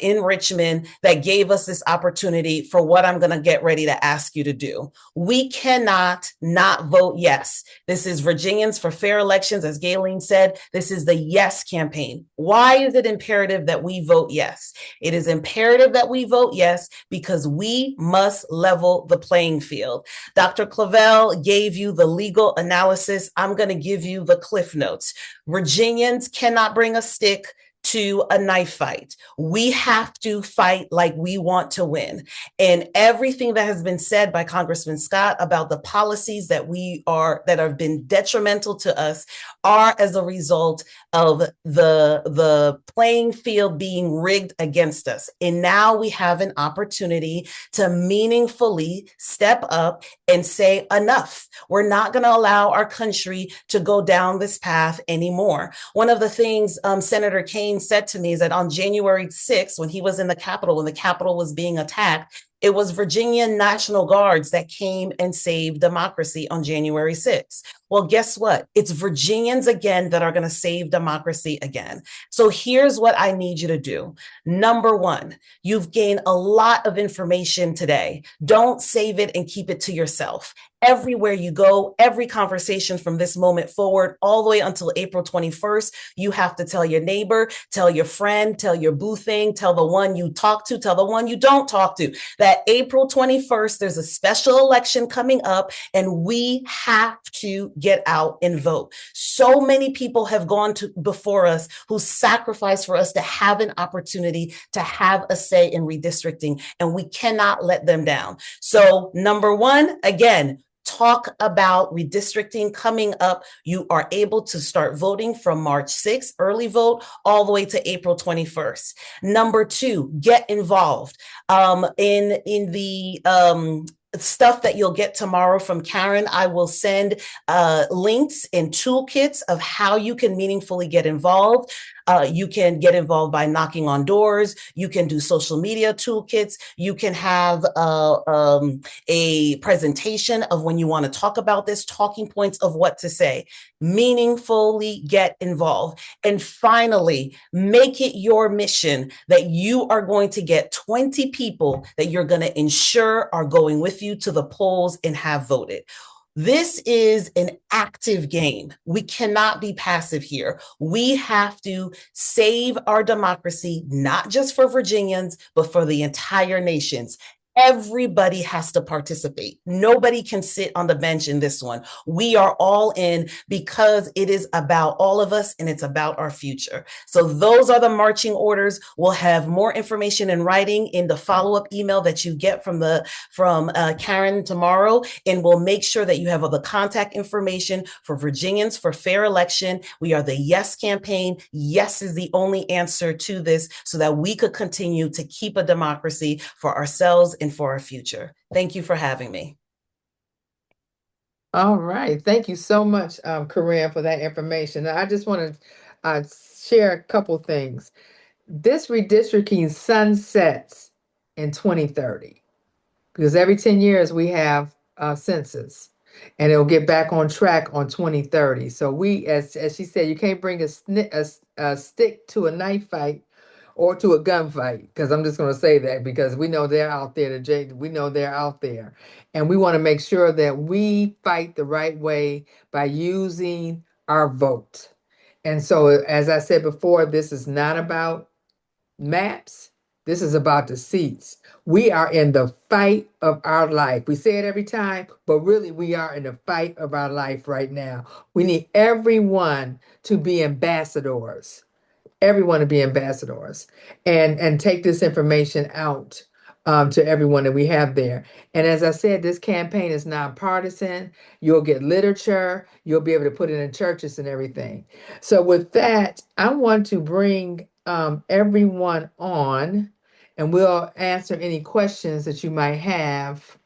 in Richmond that gave us this opportunity for what I'm going to get ready to ask you to do. We cannot not vote yes. This is Virginians for Fair Elections. As Gayleen said, this is the yes campaign. Why is it imperative that we vote yes? It is imperative that we vote yes because we must level the playing field. Dr. Clavell gave you the legal analysis. I'm going to give you the Cliff Notes. Virginians cannot bring a stick to a knife fight. We have to fight like we want to win. And everything that has been said by Congressman Scott about the policies that have been detrimental to us are as a result of the playing field being rigged against us. And now we have an opportunity to meaningfully step up and say enough. We're not going to allow our country to go down this path anymore. One of the things Senator Kaine said to me is that on January 6th, when he was in the Capitol, when the Capitol was being attacked, it was Virginia National Guards that came and saved democracy on January 6th. Well, guess what? It's Virginians again that are going to save democracy again. So here's what I need you to do. Number one, you've gained a lot of information today. Don't save it and keep it to yourself. Everywhere you go, every conversation from this moment forward, all the way until April 21st, you have to tell your neighbor, tell your friend, tell your boo thing, tell the one you talk to, tell the one you don't talk to, that April 21st, there's a special election coming up and we have to get out and vote. So many people have gone before us who sacrificed for us to have an opportunity to have a say in redistricting, and we cannot let them down. So number one, again, talk about redistricting coming up. You are able to start voting from March 6th, early vote, all the way to April 21st. Number two, get involved in the stuff that you'll get tomorrow from Karen. I will send links and toolkits of how you can meaningfully get involved. You can get involved by knocking on doors. You can do social media toolkits. You can have a presentation of when you want to talk about this, talking points of what to say. Meaningfully get involved. And finally, make it your mission that you are going to get 20 people that you're going to ensure are going with you to the polls and have voted. This is an active game. We cannot be passive here. We have to save our democracy, not just for Virginians, but for the entire nations. Everybody has to participate. Nobody can sit on the bench in this one. We are all in because it is about all of us and it's about our future. So those are the marching orders. We'll have more information in writing in the follow-up email that you get from Karen tomorrow, and we'll make sure that you have all the contact information for Virginians for fair election. We are the Yes campaign. Yes is the only answer to this so that we could continue to keep a democracy for ourselves and for our future. Thank you for having me. All right. Thank you so much, Corinne, for that information. I just want to share a couple things. This redistricting sunsets in 2030 because every 10 years we have a census and it'll get back on track on 2030. So we, as she said, you can't bring a stick to a knife fight or to a gunfight, because I'm just going to say that because we know they're out there. We know they're out there, and we want to make sure that we fight the right way by using our vote. And so, as I said before, this is not about maps. This is about the seats. We are in the fight of our life. We say it every time, but really we are in the fight of our life right now. We need everyone to be ambassadors. Everyone to be ambassadors and take this information out to everyone that we have there. And as I said, this campaign is nonpartisan. You'll get literature. You'll be able to put it in churches and everything. So with that, I want to bring everyone on, and we'll answer any questions that you might have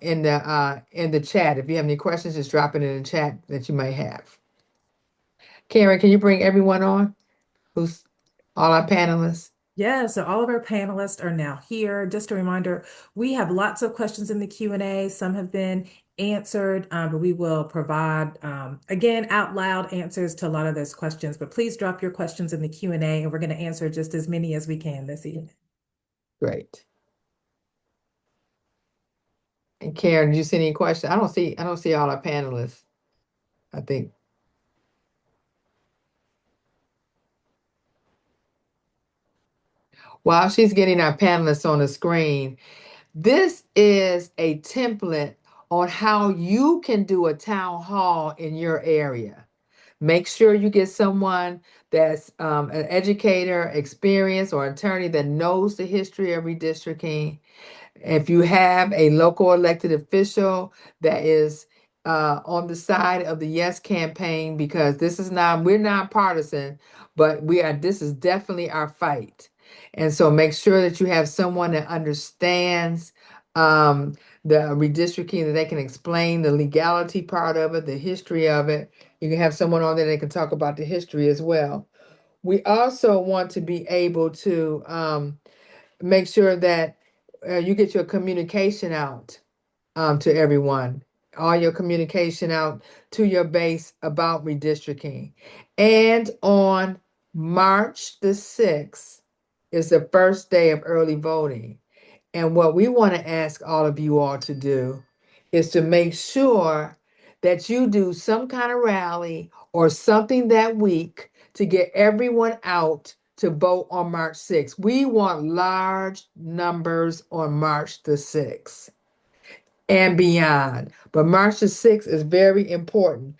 in the chat. If you have any questions, just drop it in the chat that you might have. Karen, can you bring everyone on? Who's all our panelists? Yeah, so all of our panelists are now here. Just a reminder, we have lots of questions in the Q&A. Some have been answered, but we will provide, again, out loud answers to a lot of those questions. But please drop your questions in the Q&A, and we're going to answer just as many as we can this evening. Great. And Karen, do you see any questions? I don't see all our panelists, I think. While she's getting our panelists on the screen, this is a template on how you can do a town hall in your area. Make sure you get someone that's an educator, experienced, or attorney that knows the history of redistricting. If you have a local elected official that is on the side of the yes campaign, because we're not partisan, but this is definitely our fight. And so make sure that you have someone that understands the redistricting, that they can explain the legality part of it, the history of it. You can have someone on there that can talk about the history as well. We also want to be able to make sure that you get your communication out to everyone, all your communication out to your base about redistricting. And on March the 6th is the first day of early voting. And what we want to ask all of you all to do is to make sure that you do some kind of rally or something that week to get everyone out to vote on March 6th. We want large numbers on March the 6th and beyond. But March the 6th is very important.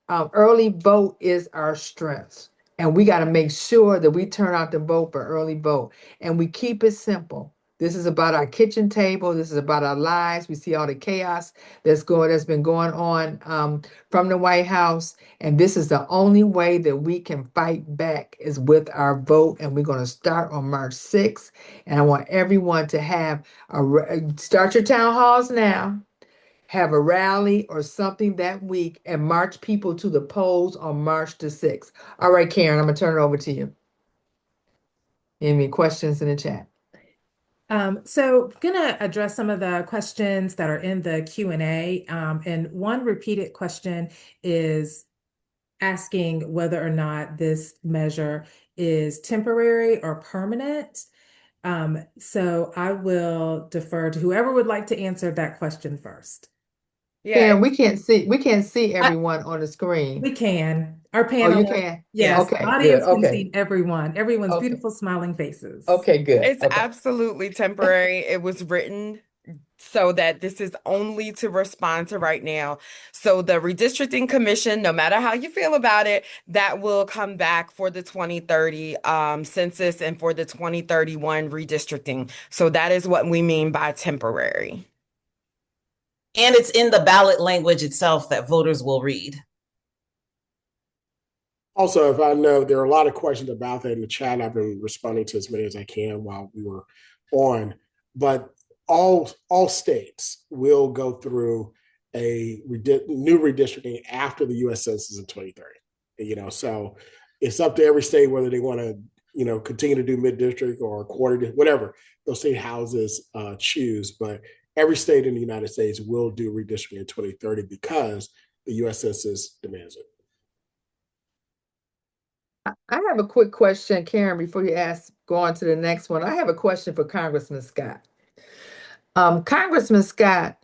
Early vote is our strength. And we got to make sure that we turn out to vote for early vote. And we keep it simple. This is about our kitchen table. This is about our lives. We see all the chaos that's been going on from the White House. And this is the only way that we can fight back is with our vote. And we're going to start on March 6th. And I want everyone to start your town halls now, have a rally or something that week, and march people to the polls on March the 6th. All right, Karen, I'm going to turn it over to you. Any questions in the chat? So I'm going to address some of the questions that are in the Q&A. And one repeated question is asking whether or not this measure is temporary or permanent. So I will defer to whoever would like to answer that question first. Yeah, Karen, we can't see everyone on the screen. We can. Our Oh, you panelists, can? yes, Okay, the audience good. can Okay. see everyone's Okay. beautiful smiling faces. Okay, good. It's Okay. absolutely temporary. It was written so that this is only to respond to right now. So the Redistricting Commission, no matter how you feel about it, that will come back for the 2030 census and for the 2031 redistricting. So that is what we mean by temporary. And it's in the ballot language itself that voters will read. Also, if I know there are a lot of questions about that in the chat, I've been responding to as many as I can while we were on. But all states will go through a new redistricting after the U.S. Census in 2030. So it's up to every state whether they want to, continue to do mid-district or quarter, whatever those state houses choose. But every state in the United States will do redistricting in 2030 because the U.S. Census demands it. I have a quick question, Karen, before you go on to the next one. I have a question for Congressman Scott. Congressman Scott,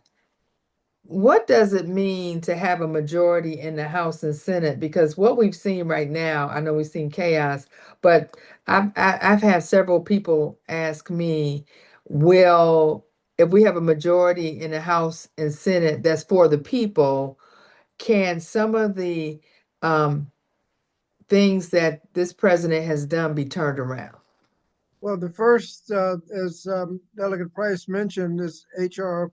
what does it mean to have a majority in the House and Senate? Because what we've seen right now, I know we've seen chaos, but I've had several people ask me, if we have a majority in the House and Senate that's for the people, can some of the things that this president has done be turned around? Well, the first, as Delegate Price mentioned, is HR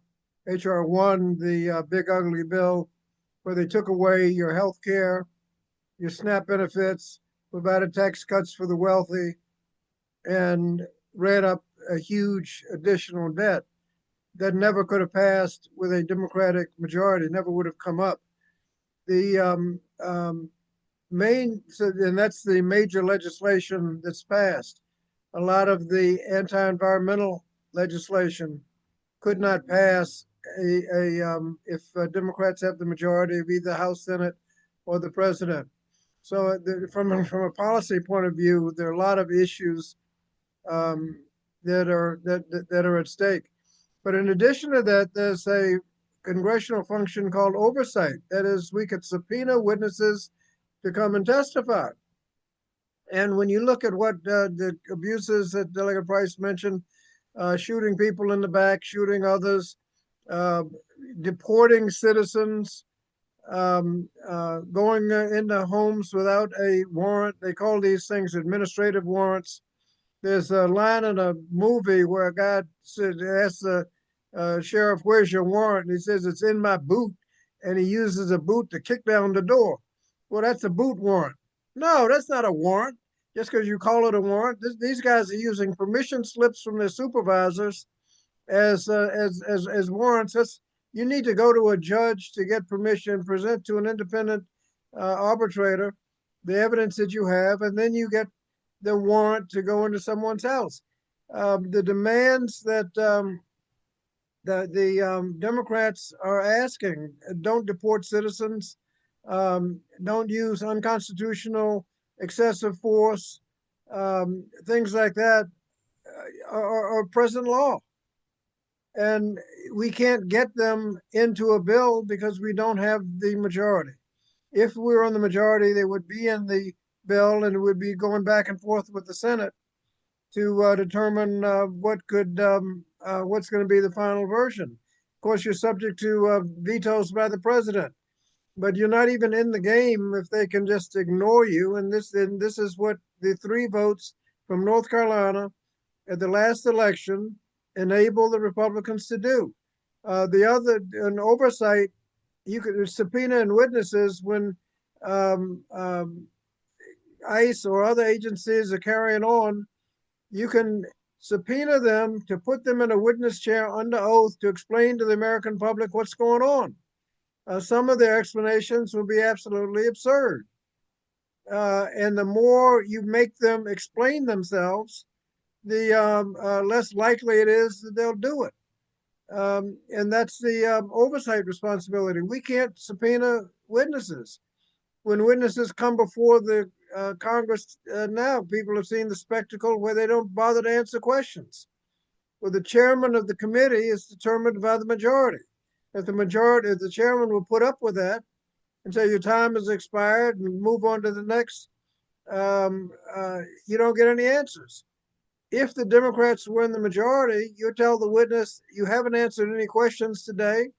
1, the big ugly bill, where they took away your health care, your SNAP benefits, provided tax cuts for the wealthy, and ran up a huge additional debt that never could have passed with a Democratic majority, never would have come up. The and that's the major legislation that's passed. A lot of the anti-environmental legislation could not pass if Democrats have the majority of either House, Senate, or the president. So from a policy point of view, there are a lot of issues that are at stake. But in addition to that, there's a congressional function called oversight. That is, we could subpoena witnesses to come and testify. And when you look at what the abuses that Delegate Price mentioned, shooting people in the back, shooting others, deporting citizens, going into homes without a warrant. They call these things administrative warrants. There's a line in a movie where a guy asks the sheriff, "Where's your warrant?" And he says, "It's in my boot." And he uses a boot to kick down the door. Well, that's a boot warrant. No, that's not a warrant. Just because you call it a warrant, these guys are using permission slips from their supervisors as warrants. You need to go to a judge to get permission, present to an independent arbitrator the evidence that you have, and then you get the warrant to go into someone's house. The demands that the Democrats are asking: don't deport citizens, don't use unconstitutional excessive force, things like that, are present law. And we can't get them into a bill because we don't have the majority. If we were on the majority, they would be in the bill and it would be going back and forth with the Senate to determine what's going to be the final version. Of course, you're subject to vetoes by the president, but you're not even in the game if they can just ignore you. And this is what the 3 votes from North Carolina at the last election enable the Republicans to do. The other, an oversight, you could subpoena and witnesses when ICE or other agencies are carrying on. You can subpoena them to put them in a witness chair under oath to explain to the American public what's going on. Some of their explanations will be absolutely absurd. And the more you make them explain themselves, the less likely it is that they'll do it. And that's the oversight responsibility. We can't subpoena witnesses. When witnesses come before the Congress now, people have seen the spectacle where they don't bother to answer questions. Well, the chairman of the committee is determined by the majority. If the chairman will put up with that and say your time has expired and move on to the next, you don't get any answers. If the Democrats were in the majority, you tell the witness, you haven't answered any questions today.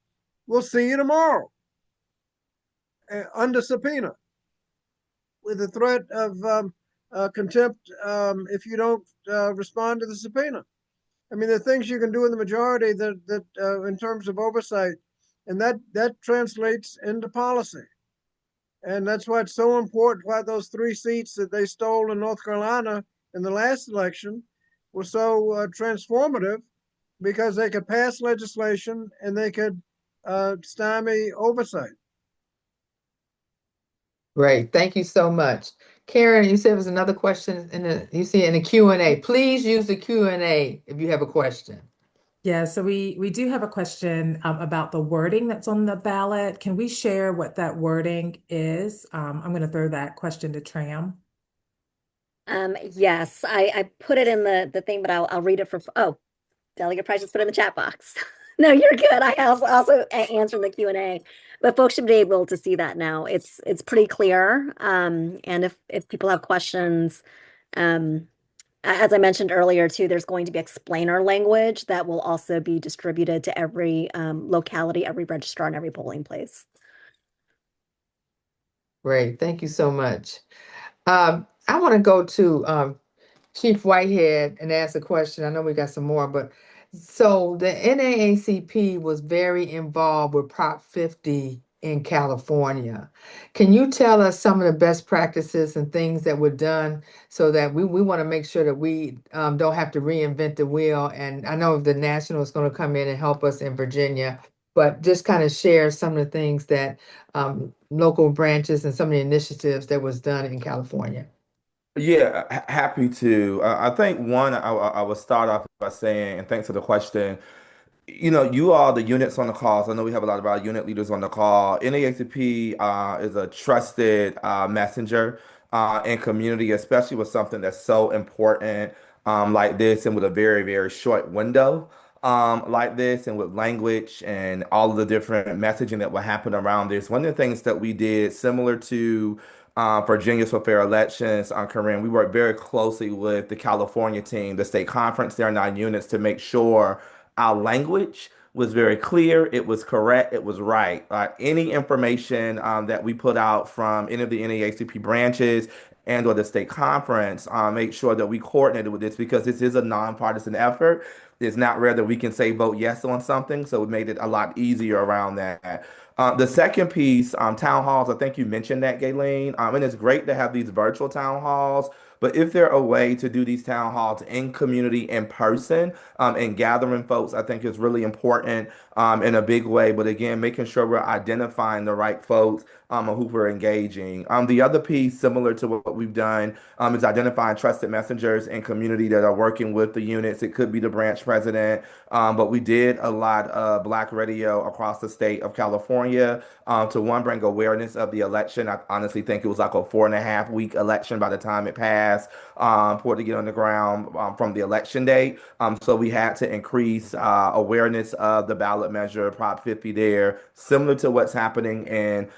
We'll see you tomorrow under subpoena with the threat of contempt if you don't respond to the subpoena. I mean, there are things you can do in the majority that in terms of oversight, and that translates into policy. And that's why it's so important why those 3 seats that they stole in North Carolina in the last election were so transformative, because they could pass legislation and they could stymie oversight. Great. Thank you so much. Karen, you said there was another question you see in the Q&A. Please use the Q&A if you have a question. Yeah, so we do have a question about the wording that's on the ballot. Can we share what that wording is? I'm going to throw that question to Tram. Yes, I put it in the thing, but I'll read it Delegate Price just put it in the chat box. No, you're good. I also answer in the Q&A, but folks should be able to see that now. It's pretty clear. And if people have questions, as I mentioned earlier too, there's going to be explainer language that will also be distributed to every locality, every registrar, and every polling place. Great. Thank you so much. I want to go to Chief Whitehead and ask a question. I know we got some more, but so the NAACP was very involved with Prop 50 in California. Can you tell us some of the best practices and things that were done so that we want to make sure that we don't have to reinvent the wheel? And I know the National is going to come in and help us in Virginia, but just kind of share some of the things that local branches and some of the initiatives that was done in California. Yeah, happy to. I think one, I will start off by saying, and thanks for the question. You all, the units on the call, so I know we have a lot of our unit leaders on the call. NAACP is a trusted messenger in community, especially with something that's so important like this, and with a very, very short window like this, and with language and all of the different messaging that will happen around this. One of the things that we did, similar to Virginia's for Fair Elections, Corinne, we worked very closely with the California team, the state conference, their 9 units, to make sure our language was very clear, it was correct, it was right. Any information that we put out from any of the NAACP branches and or the state conference, make sure that we coordinated with this because this is a nonpartisan effort. It's not rare that we can say vote yes on something, so it made it a lot easier around that. The second piece, town halls, I think you mentioned that, Gayleen, and it's great to have these virtual town halls. But if there a way to do these town halls in community in person and gathering folks, I think is really important in a big way. But again, making sure we're identifying the right folks who we're engaging. The other piece, similar to what we've done, is identifying trusted messengers in community that are working with the units. It could be the branch president, but we did a lot of Black radio across the state of California to one, bring awareness of the election. I honestly think it was like a 4.5 week election by the time it passed for it to get on the ground from the election date. So we had to increase awareness of the ballot measure, Prop 50 there, similar to what's happening in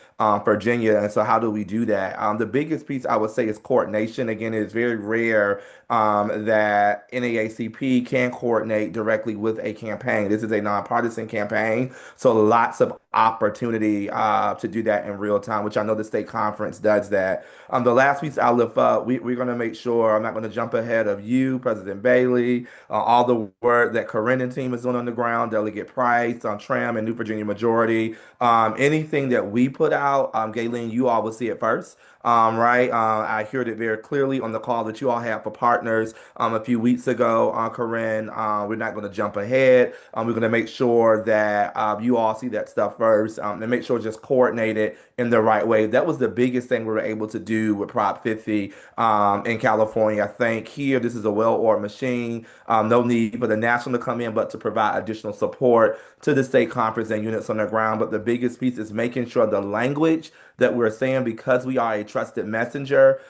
Virginia. And so how do we do that? The biggest piece I would say is coordination. Again, it's very rare that NAACP can coordinate directly with a campaign. This is a nonpartisan campaign, so lots of opportunity to do that in real time, which I know the state conference does that. The last piece I'll lift up, we're going to make sure, I'm not going to jump ahead of you, President Bailey, all the work that Corinne and team is doing on the ground, Delegate Price, Tram and New Virginia Majority. Anything that we put out, Gayleen, you all will see it first. Right. I heard it very clearly on the call that you all had for partners a few weeks ago, Corinne. We're not going to jump ahead. We're going to make sure that you all see that stuff first and make sure just coordinate it in the right way. That was the biggest thing we were able to do with Prop 50 in California. I think here, this is a well-oiled machine. No need for the national to come in, but to provide additional support to the state conference and units on the ground. But the biggest piece is making sure the language that we're saying, because we are a trusted messenger,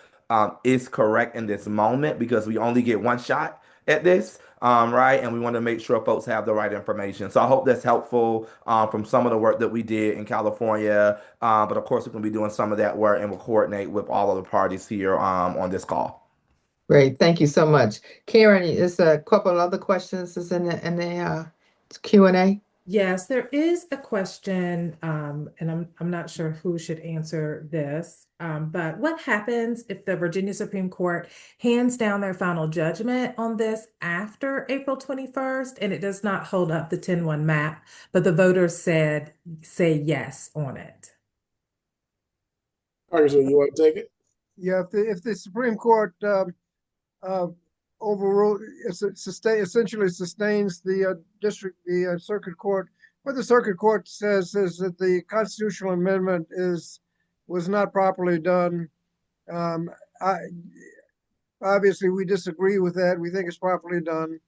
is correct in this moment because we only get one shot at this, right? And we want to make sure folks have the right information. So I hope that's helpful from some of the work that we did in California. But of course, we're going to be doing some of that work and we'll coordinate with all of the parties here on this call. Great. Thank you so much. Karen, there's a couple of other questions that's in the Q&A. Yes, there is a question, and I'm not sure who should answer this, but what happens if the Virginia Supreme Court hands down their final judgment on this after April 21st and it does not hold up the 10-1 map, but the voters say yes on it? Congressman, you want to take it? Yeah, if the Supreme Court overrule, essentially sustains the circuit court. What the circuit court says is that the constitutional amendment was not properly done. Obviously, we disagree with that. We think it's properly done,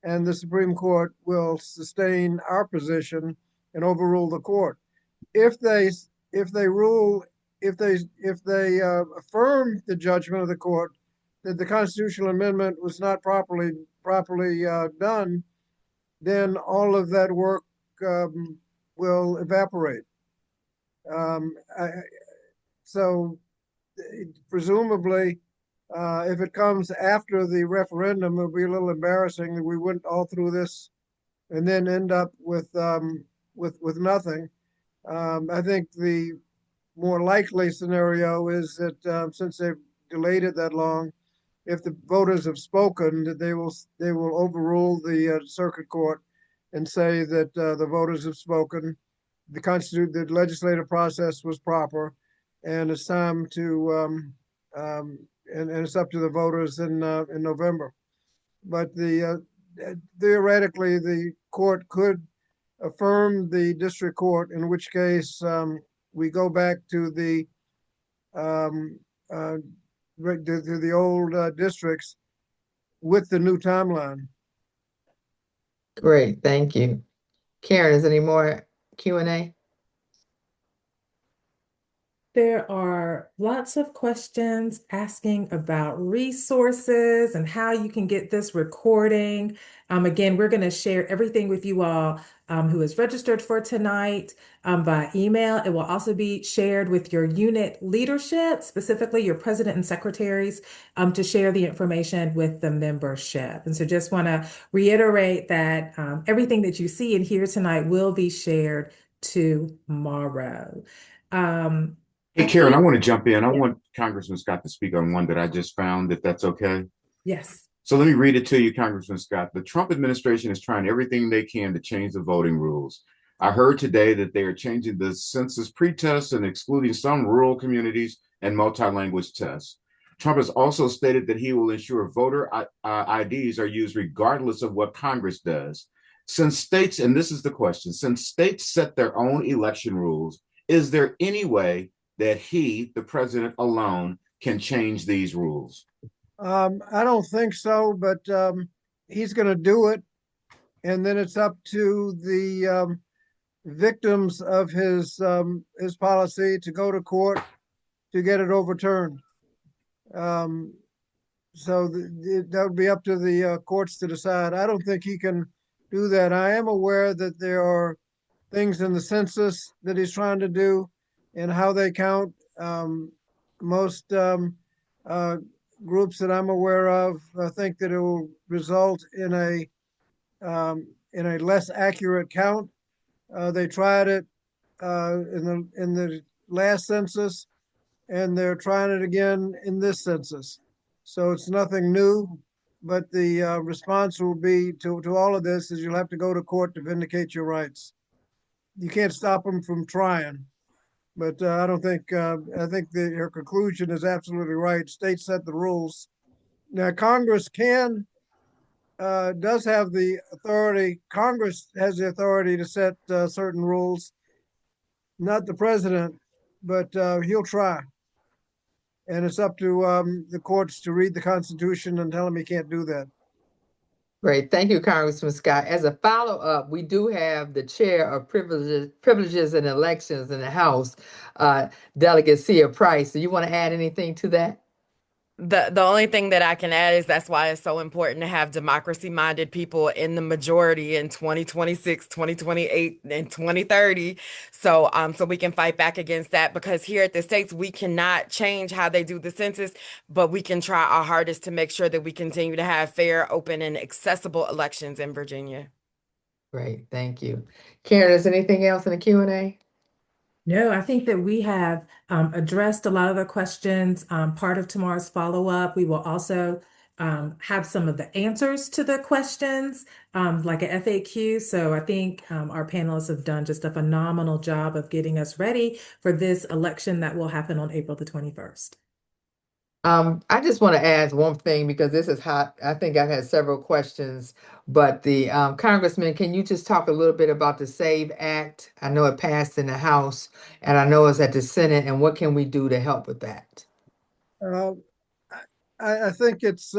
and the Supreme Court will sustain our position and overrule the court. If they affirm the judgment of the court that the constitutional amendment was not properly done, then all of that work will evaporate. So presumably, if it comes after the referendum, it'll be a little embarrassing that we went all through this and then end up with nothing. I think the more likely scenario is that since they've delayed it that long, if the voters have spoken, that they will overrule the circuit court and say that the voters have spoken, the legislative process was proper, and it's time to and it's up to the voters in November. But theoretically, the court could affirm the district court, in which case we go back to the old districts with the new timeline. Great, thank you. Karen, is there any more Q&A? There are lots of questions asking about resources and how you can get this recording. Again, we're going to share everything with you all who is registered for tonight by email. It will also be shared with your unit leadership, specifically your president and secretaries, to share the information with the membership. And so just want to reiterate that everything that you see and hear tonight will be shared tomorrow. Hey, Karen, I want to jump in. I want Congressman Scott to speak on one that I just found, if that's okay. Yes. So let me read it to you, Congressman Scott. The Trump administration is trying everything they can to change the voting rules. I heard today that they are changing the census pretest and excluding some rural communities and multi-language tests. Trump has also stated that he will ensure voter IDs are used regardless of what Congress does. Since states, and this is the question, since states set their own election rules, is there any way that he, the president alone, can change these rules? I don't think so, but he's going to do it. And then it's up to the victims of his policy to go to court to get it overturned. So that would be up to the courts to decide. I don't think he can do that. I am aware that there are things in the census that he's trying to do and how they count. Most groups that I'm aware of think that it will result in a less accurate count. They tried it in the last census, and they're trying it again in this census. So it's nothing new, but the response will be to all of this is you'll have to go to court to vindicate your rights. You can't stop them from trying. But I don't think, I think that her conclusion is absolutely right. States set the rules. Now, Congress does have the authority. Congress has the authority to set certain rules, not the president, but he'll try. And it's up to the courts to read the Constitution and tell him he can't do that. Great. Thank you, Congressman Scott. As a follow-up, we do have the chair of privileges and elections in the House, Delegate Sia Price. Do you want to add anything to that? The only thing that I can add is that's why it's so important to have democracy-minded people in the majority in 2026, 2028, and 2030. So we can fight back against that, because here at the states, we cannot change how they do the census, but we can try our hardest to make sure that we continue to have fair, open, and accessible elections in Virginia. Great, thank you. Karen, is anything else in the Q&A? No, I think that we have addressed a lot of the questions. Part of tomorrow's follow-up, we will also have some of the answers to the questions, like a FAQ. So I think our panelists have done just a phenomenal job of getting us ready for this election that will happen on April the 21st. I just want to add one thing, because this is hot. I think I've had several questions, but the Congressman, can you just talk a little bit about the SAVE Act? I know it passed in the House, and I know it's at the Senate, and what can we do to help with that? I think it's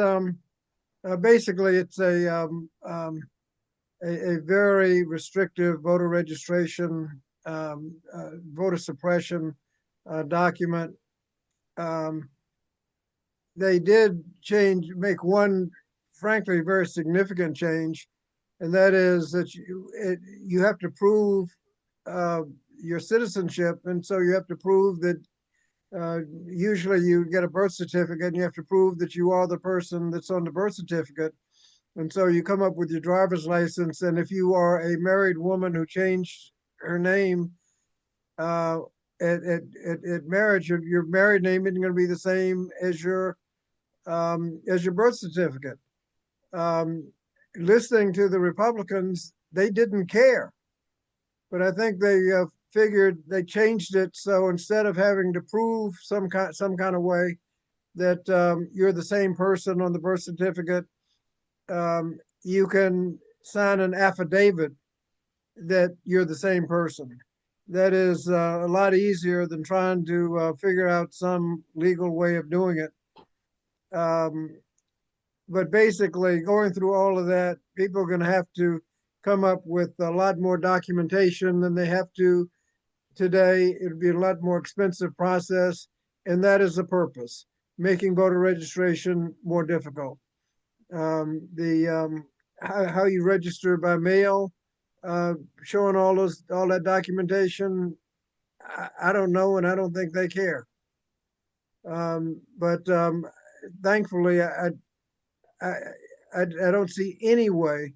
basically it's a very restrictive voter registration, voter suppression document. They did make one, frankly, very significant change, and that is that you have to prove your citizenship, and so you have to prove that usually you get a birth certificate, and you have to prove that you are the person that's on the birth certificate, and so you come up with your driver's license, and if you are a married woman who changed her name at marriage, your married name isn't going to be the same as your birth certificate. Listening to the Republicans, they didn't care, but I think they figured they changed it so instead of having to prove some kind of way that you're the same person on the birth certificate, you can sign an affidavit that you're the same person. That is a lot easier than trying to figure out some legal way of doing it. But basically, going through all of that, people are going to have to come up with a lot more documentation than they have to today. It'd be a lot more expensive process, and that is the purpose, making voter registration more difficult. How you register by mail showing all that documentation. I don't know, and I don't think they care. But thankfully, I don't see any way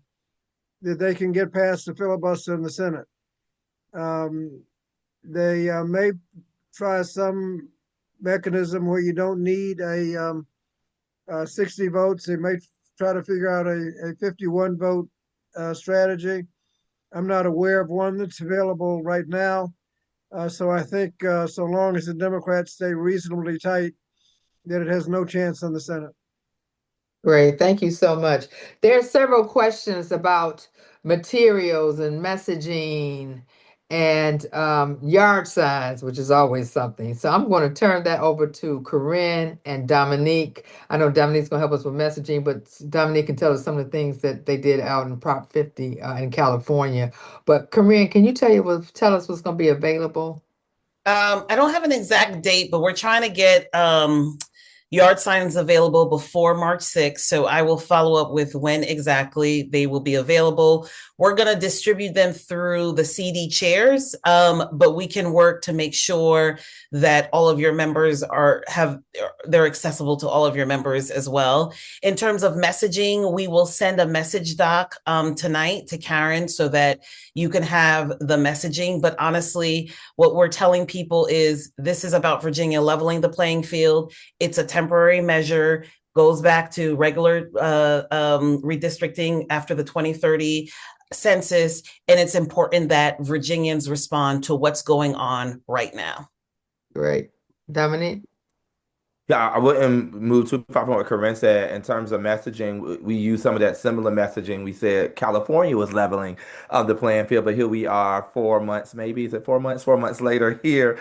that they can get past the filibuster in the Senate. They may try some mechanism where you don't need 60 votes. They may try to figure out a 51 vote strategy. I'm not aware of one that's available right now. So I think so long as the Democrats stay reasonably tight, that it has no chance in the Senate. Great, thank you so much. There are several questions about materials and messaging and yard signs, which is always something. So I'm going to turn that over to Corinne and Dominique. I know Dominique's going to help us with messaging, but Dominique can tell us some of the things that they did out in Prop 50 in California. But Corinne, can you tell us what's going to be available? I don't have an exact date, but we're trying to get yard signs available before March 6th. So I will follow up with when exactly they will be available. We're going to distribute them through the CD chairs, but we can work to make sure that all of your members they're accessible to all of your members as well. In terms of messaging, we will send a message doc tonight to Karen so that you can have the messaging. But honestly, what we're telling people is this is about Virginia leveling the playing field. It's a temporary measure, goes back to regular redistricting after the 2030 census. And it's important that Virginians respond to what's going on right now. Great. Dominique? Yeah, I wouldn't move too far from what Corinne said. In terms of messaging, we use some of that similar messaging. We said California was leveling the playing field, but here we are 4 months, maybe, is it 4 months? 4 months later here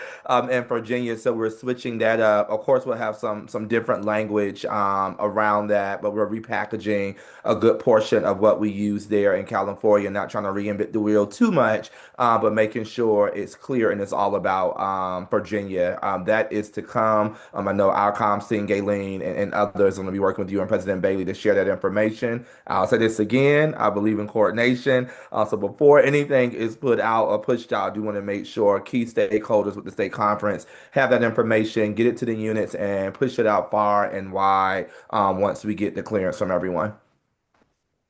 in Virginia. So we're switching that up. Of course, we'll have some different language around that, but we're repackaging a good portion of what we use there in California, not trying to reinvent the wheel too much, but making sure it's clear and it's all about Virginia. That is to come. I know our Seeing Galen and others are going to be working with you and President Bailey to share that information. I'll say this again, I believe in coordination. So before anything is put out or pushed out, I do want to make sure key stakeholders with the state conference have that information, get it to the units, and push it out far and wide once we get the clearance from everyone.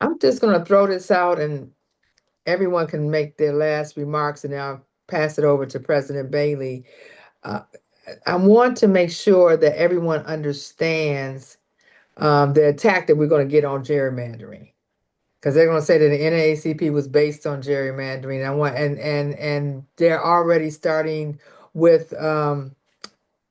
I'm just going to throw this out and everyone can make their last remarks and I'll pass it over to President Bailey. I want to make sure that everyone understands the attack that we're going to get on gerrymandering, because they're going to say that the NAACP was based on gerrymandering. And they're already starting with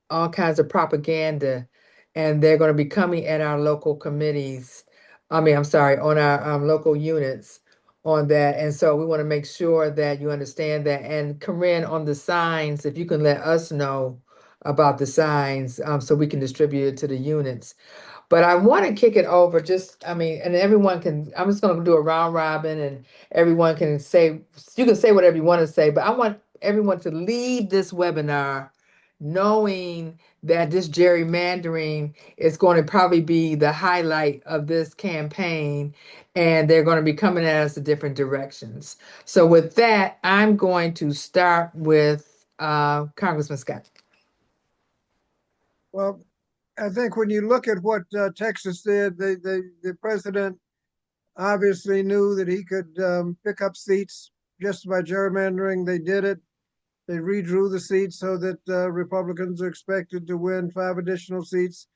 all kinds of propaganda, and they're going to be coming at our local committees. I'm sorry, on our local units on that. And so we want to make sure that you understand that. And Corinne, on the signs, if you can let us know about the signs so we can distribute it to the units. But I want to kick it over and everyone can, I'm just going to do a round robin and everyone can say, you can say whatever you want to say, but I want everyone to leave this webinar knowing that this gerrymandering is going to probably be the highlight of this campaign, and they're going to be coming at us in different directions. So with that, I'm going to start with Congressman Scott. Well, I think when you look at what Texas did, the president obviously knew that he could pick up seats just by gerrymandering. They did it. They redrew the seats so that Republicans are expected to win 5 additional seats.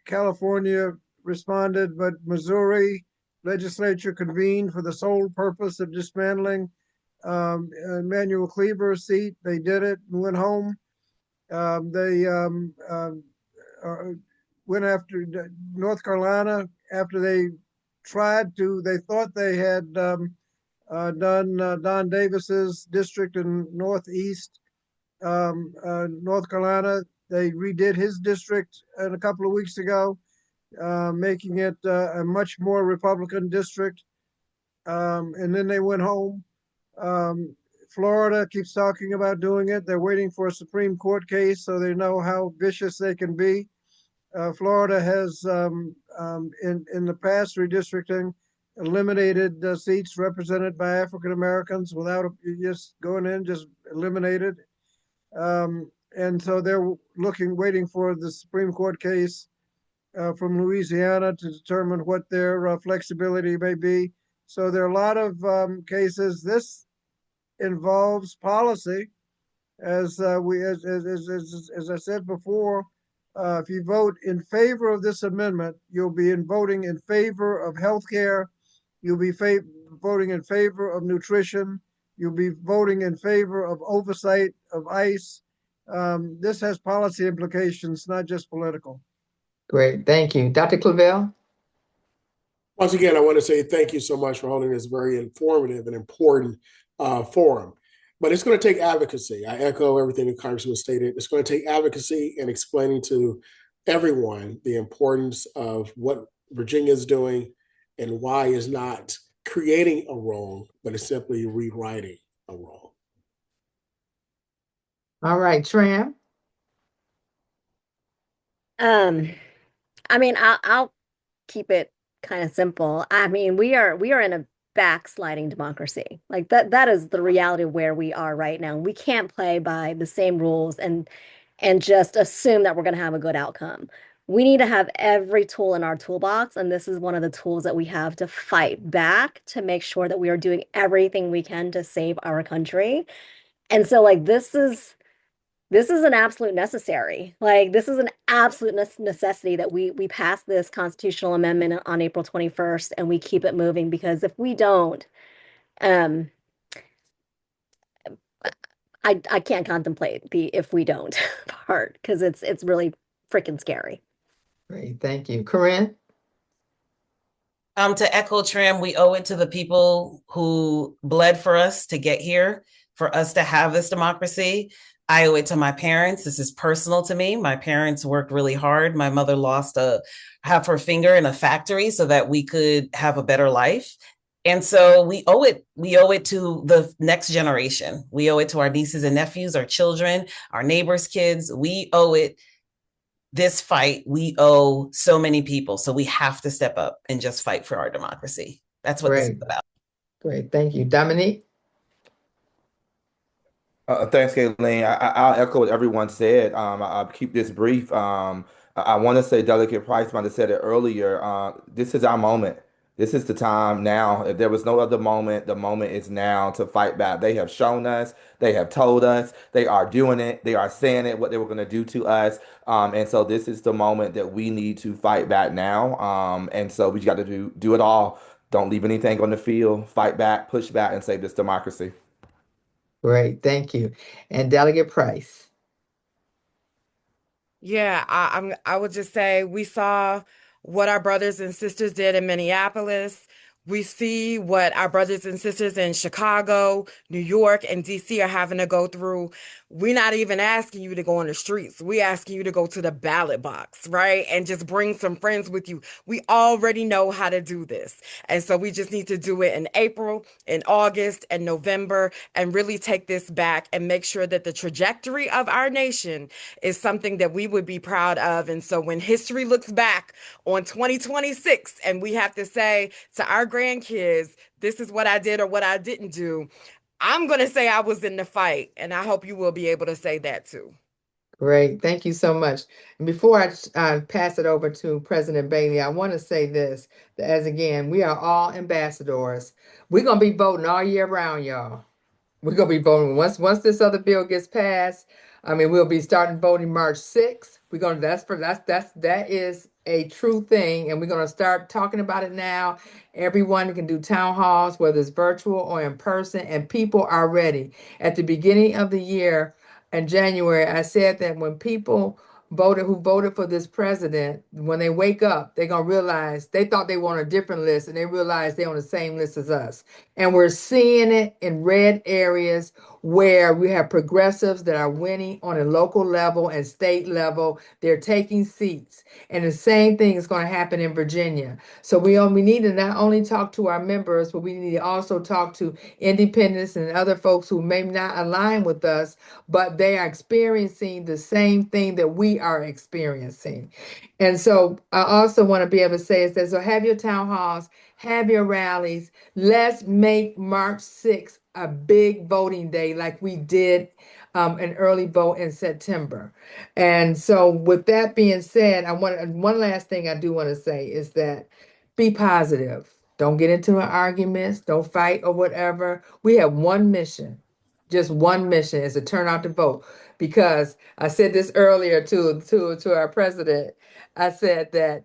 California responded, but Missouri legislature convened for the sole purpose of dismantling Emanuel Cleaver's seat. They did it and went home. They went after North Carolina after they thought they had done Don Davis's district in Northeast North Carolina. They redid his district a couple of weeks ago, making it a much more Republican district. And then they went home. Florida keeps talking about doing it. They're waiting for a Supreme Court case so they know how vicious they can be. Florida has, in the past redistricting, eliminated seats represented by African Americans without just going in, just eliminated. And so they're waiting for the Supreme Court case from Louisiana to determine what their flexibility may be. So there are a lot of cases. This involves policy, as as I said before. If you vote in favor of this amendment, you'll be voting in favor of healthcare. You'll be voting in favor of nutrition. You'll be voting in favor of oversight of ICE. This has policy implications, not just political. Great, thank you. Dr. Clavell? Once again, I want to say thank you so much for holding this very informative and important forum. But it's going to take advocacy. I echo everything that Congressman stated. It's going to take advocacy and explaining to everyone the importance of what Virginia is doing and why it's not creating a wrong, but it's simply rewriting a wrong. All right, Tram. I mean, I'll keep it kind of simple. I mean, we are in a backsliding democracy. Like that is the reality of where we are right now. We can't play by the same rules and just assume that we're going to have a good outcome. We need to have every tool in our toolbox, and this is one of the tools that we have to fight back to make sure that we are doing everything we can to save our country. And so like this is an absolute necessary. Like this is an absolute necessity that we pass this constitutional amendment on April 21st and we keep it moving, because if we don't, I can't contemplate the if we don't part, because it's really freaking scary. Great, thank you. Corinne? To echo Tram, we owe it to the people who bled for us to get here, for us to have this democracy. I owe it to my parents. This is personal to me. My parents worked really hard. My mother lost half her finger in a factory so that we could have a better life. And so we owe it to the next generation. We owe it to our nieces and nephews, our children, our neighbors' kids. We owe it. This fight, we owe so many people. So we have to step up and just fight for our democracy. That's what this is about. Great, thank you. Dominique? Thanks, Gayleen. I'll echo what everyone said. I'll keep this brief. I want to say Delegate Price might have said it earlier. This is our moment. This is the time now. If there was no other moment, the moment is now to fight back. They have shown us, they have told us, they are doing it, they are saying it, what they were going to do to us. And so this is the moment that we need to fight back now. And so we got to do it all. Don't leave anything on the field. Fight back, push back, and save this democracy. Great, thank you. And Delegate Price? Yeah, I would just say we saw what our brothers and sisters did in Minneapolis. We see what our brothers and sisters in Chicago, New York, and DC are having to go through. We're not even asking you to go on the streets. We're asking you to go to the ballot box, right? And just bring some friends with you. We already know how to do this. And so we just need to do it in April, in August, and November, and really take this back and make sure that the trajectory of our nation is something that we would be proud of. And so when history looks back on 2026 and we have to say to our grandkids, this is what I did or what I didn't do, I'm going to say I was in the fight, and I hope you will be able to say that too. Great, thank you so much. And before I pass it over to President Bailey, I want to say this, as again, we are all ambassadors. We're going to be voting all year round, y'all. We're going to be voting once this other bill gets passed. I mean, we'll be starting voting March 6th. We're going to, that is a true thing. And we're going to start talking about it now. Everyone can do town halls, whether it's virtual or in person, and people are ready. At the beginning of the year in January, I said that when people who voted for this president, when they wake up, they're going to realize they thought they were on a different list and they realize they're on the same list as us. And we're seeing it in red areas where we have progressives that are winning on a local level and state level. They're taking seats. And the same thing is going to happen in Virginia. So we need to not only talk to our members, but we need to also talk to independents and other folks who may not align with us, but they are experiencing the same thing that we are experiencing. And so I also want to be able to say is that, so have your town halls, have your rallies. Let's make March 6th a big voting day like we did an early vote in September. And so with that being said, one last thing I do want to say is that be positive. Don't get into arguments, don't fight or whatever. We have one mission. Just one mission is to turn out to vote. Because I said this earlier to our president. I said that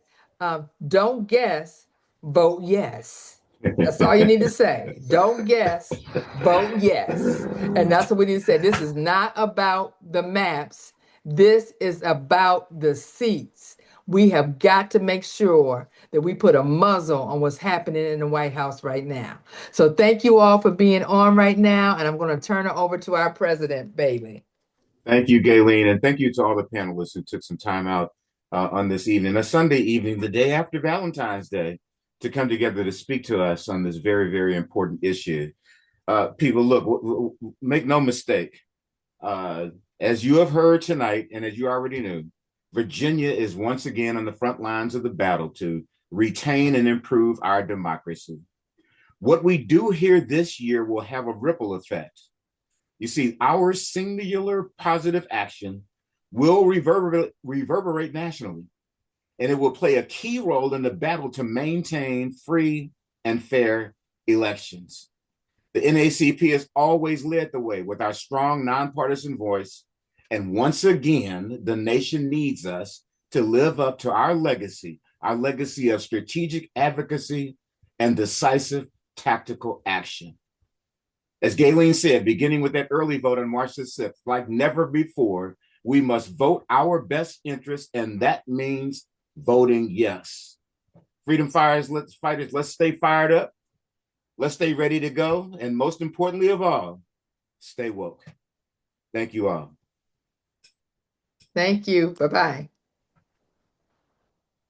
don't guess, vote yes. That's all you need to say. Don't guess, vote yes. And that's what we need to say. This is not about the maps. This is about the seats. We have got to make sure that we put a muzzle on what's happening in the White House right now. So thank you all for being on right now. And I'm going to turn it over to our president, Bailey. Thank you, Gayleen, and thank you to all the panelists who took some time out on this evening, a Sunday evening, the day after Valentine's Day, to come together to speak to us on this very, very important issue. People, look, make no mistake. As you have heard tonight, and as you already knew, Virginia is once again on the front lines of the battle to retain and improve our democracy. What we do here this year will have a ripple effect. You see, our singular positive action will reverberate nationally, and it will play a key role in the battle to maintain free and fair elections. The NAACP has always led the way with our strong nonpartisan voice, and once again, the nation needs us to live up to our legacy of strategic advocacy and decisive tactical action. As Gayleen said, beginning with that early vote on March the 6th, like never before, we must vote our best interest, and that means voting yes. Freedom fighters, let's stay fired up. Let's stay ready to go. And most importantly of all, stay woke. Thank you all. Thank you. Bye-bye.